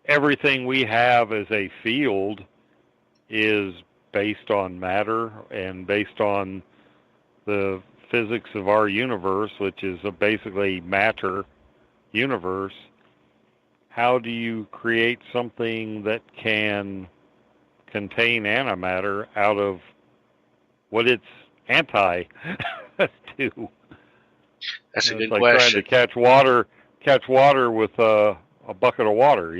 H: Everything we have as a field is based on matter and based on the physics of our universe, which is a basically matter universe. How do you create something that can contain antimatter out of what it's anti to?
F: That's a good
H: like
F: question.
H: Trying to catch water with a bucket of water.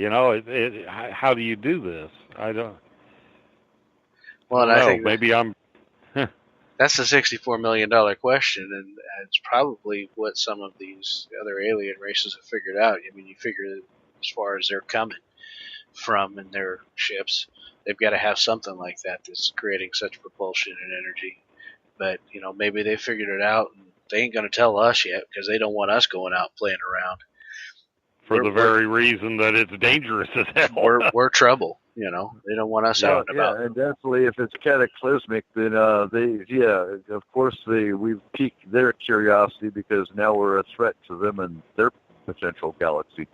H: How do you do this? I don't.
F: Well, I think
H: maybe I'm.
F: That's a $64 million question, and it's probably what some of these other alien races have figured out. I mean, you figure that as far as they're coming from in their ships, they've got to have something like that that's creating such propulsion and energy. But, maybe they figured it out, and they ain't going to tell us yet because they don't want us going out playing around.
H: For the very reason that it's dangerous as hell.
F: We're trouble, They don't want us out and about.
G: Yeah, and definitely if it's cataclysmic, then of course we've piqued their curiosity because now we're a threat to them and their potential galaxy.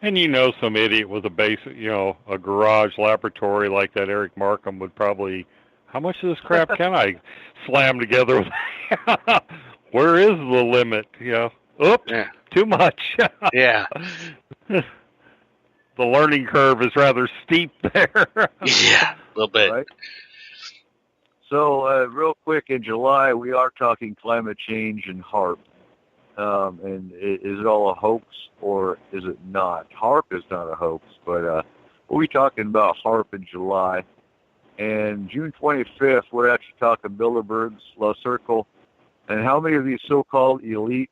H: And some idiot with a basic, a garage laboratory like that Eric Markham would probably, how much of this crap can I slam together? Where is the limit? Oops, yeah. Too much.
F: Yeah.
H: The learning curve is rather steep there.
F: Yeah, a little bit. Right.
G: So, real quick, in July, we are talking climate change and HAARP. And is it all a hoax or is it not? HAARP is not a hoax, but we'll be talking about HAARP in July. And June 25th, we're actually talking Bilderbergs, La Circle, and how many of these so-called elite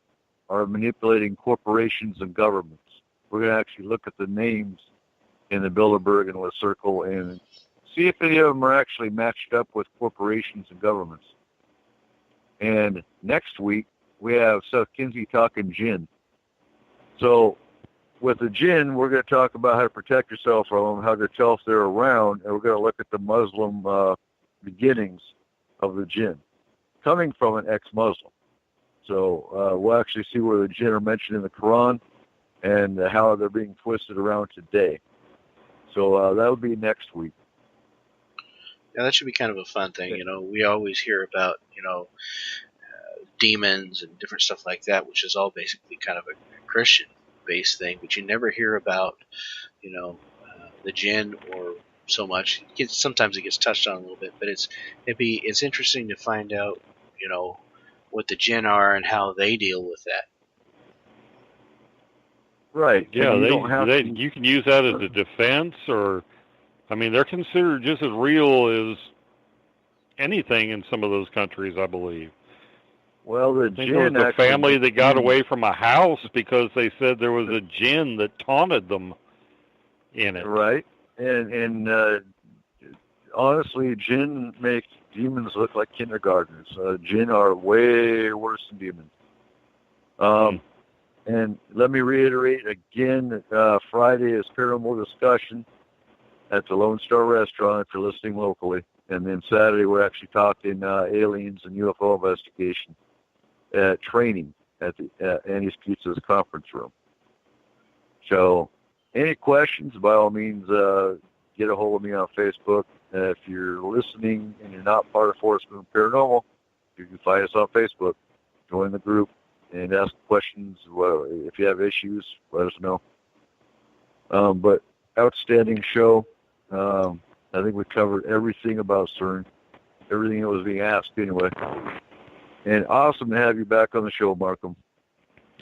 G: are manipulating corporations and governments. We're going to actually look at the names in the Bilderberg and La Circle and see if any of them are actually matched up with corporations and governments. And next week, we have Seth Kinsey talking jinn. So with the jinn, we're going to talk about how to protect yourself from them, how to tell if they're around, and we're going to look at the Muslim beginnings of the jinn, coming from an ex-Muslim. So we'll actually see where the jinn are mentioned in the Quran and how they're being twisted around today. So that will be next week.
F: Yeah, that should be kind of a fun thing. You know, we always hear about, demons and different stuff like that, which is all basically kind of a Christian-based thing, but you never hear about, the jinn or so much. Sometimes it gets touched on a little bit, but it's interesting to find out, what the jinn are and how they deal with that.
G: Right.
H: Yeah, you can use that as a defense, or, they're considered just as real as anything in some of those countries, I believe.
G: Well, the
H: jinn, there was a family that got away from a house because they said there was a jinn that taunted them in it.
G: Right. And honestly, jinn make demons look like kindergartners. Jinn are way worse than demons. And let me reiterate again, Friday is Paranormal Discussion at the Lone Star Restaurant if you're listening locally. And then Saturday we're actually talking aliens and UFO investigation training at the Annie's Pizza's conference room. So any questions, by all means, get a hold of me on Facebook. If you're listening and you're not part of Forest Moon Paranormal, you can find us on Facebook. Join the group and ask questions. Well, if you have issues, let us know. But outstanding show. I think we covered everything about CERN, everything that was being asked anyway. And awesome to have you back on the show, Markham.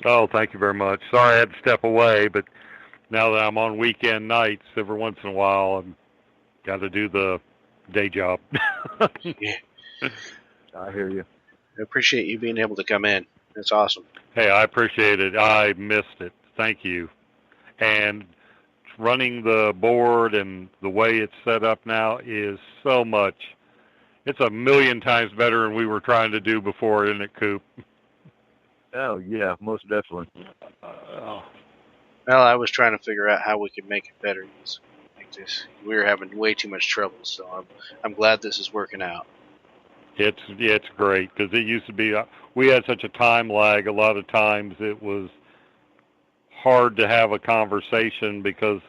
H: Oh, thank you very much. Sorry I had to step away, but now that I'm on weekend nights, every once in a while, I've got to do the day job.
F: Yeah.
G: I hear you.
F: I appreciate you being able to come in. That's awesome.
H: Hey, I appreciate it. I missed it. Thank you. And running the board and the way it's set up now is so much. It's a million times better than we were trying to do before, isn't it, Coop?
G: Oh, yeah, most definitely.
F: Well, I was trying to figure out how we could make it better. We were having way too much trouble, so I'm glad this is working out.
H: It's great, because it used to be, we had such a time lag. A lot of times it was hard to have a conversation because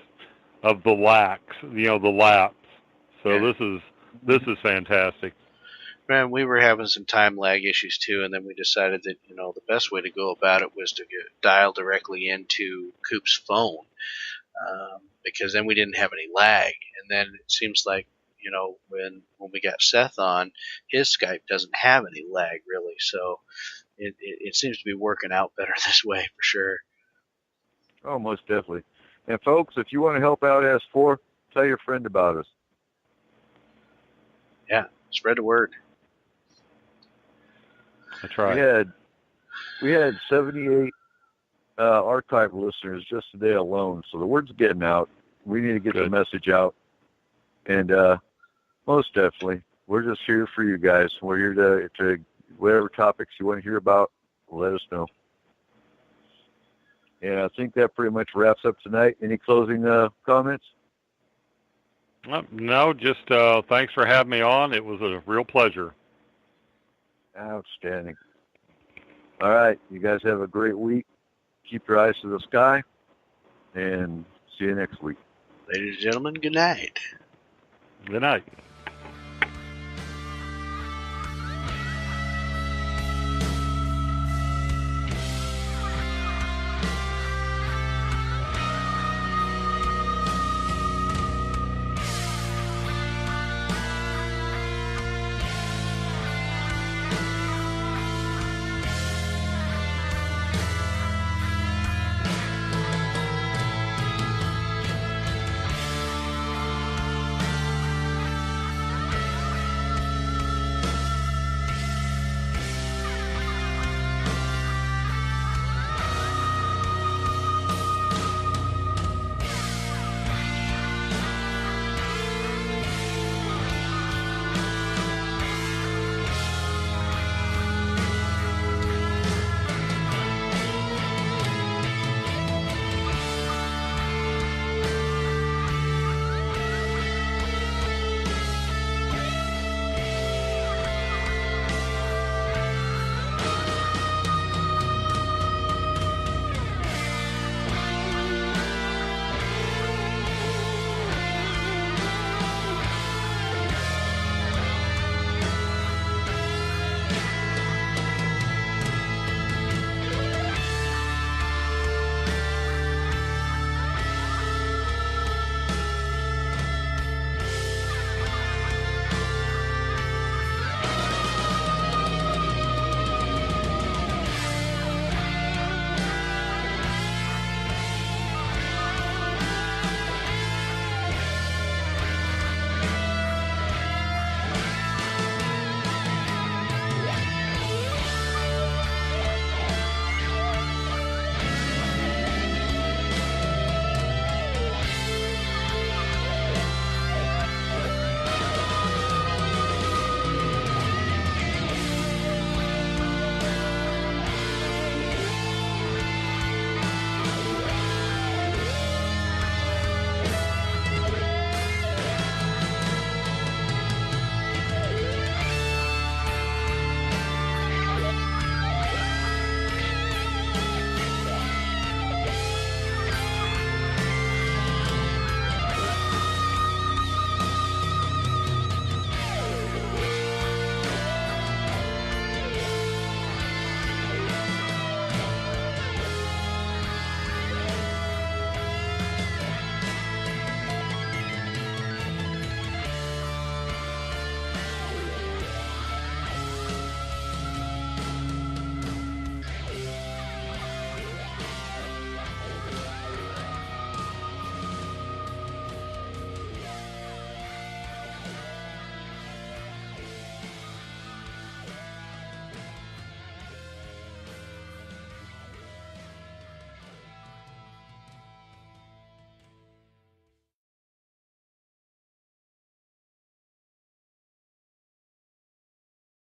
H: of the lapse. So yeah. This is fantastic.
F: Man, we were having some time lag issues too, and then we decided that the best way to go about it was to dial directly into Coop's phone, because then we didn't have any lag. And then it seems like when we got Seth on, his Skype doesn't have any lag really, so it seems to be working out better this way for sure.
G: Oh, most definitely. And folks, if you want to help out S4, tell your friend about us.
F: Yeah, spread the word.
H: That's right.
G: We had 78 archive listeners just today alone, so the word's getting out. We need to get the message out. And most definitely, we're just here for you guys. We're here to whatever topics you want to hear about, let us know. And I think that pretty much wraps up tonight. Any closing comments?
H: No, just thanks for having me on. It was a real pleasure.
G: Outstanding. All right. You guys have a great week. Keep your eyes to the sky, and see you next week.
F: Ladies and gentlemen, good night.
H: Good night.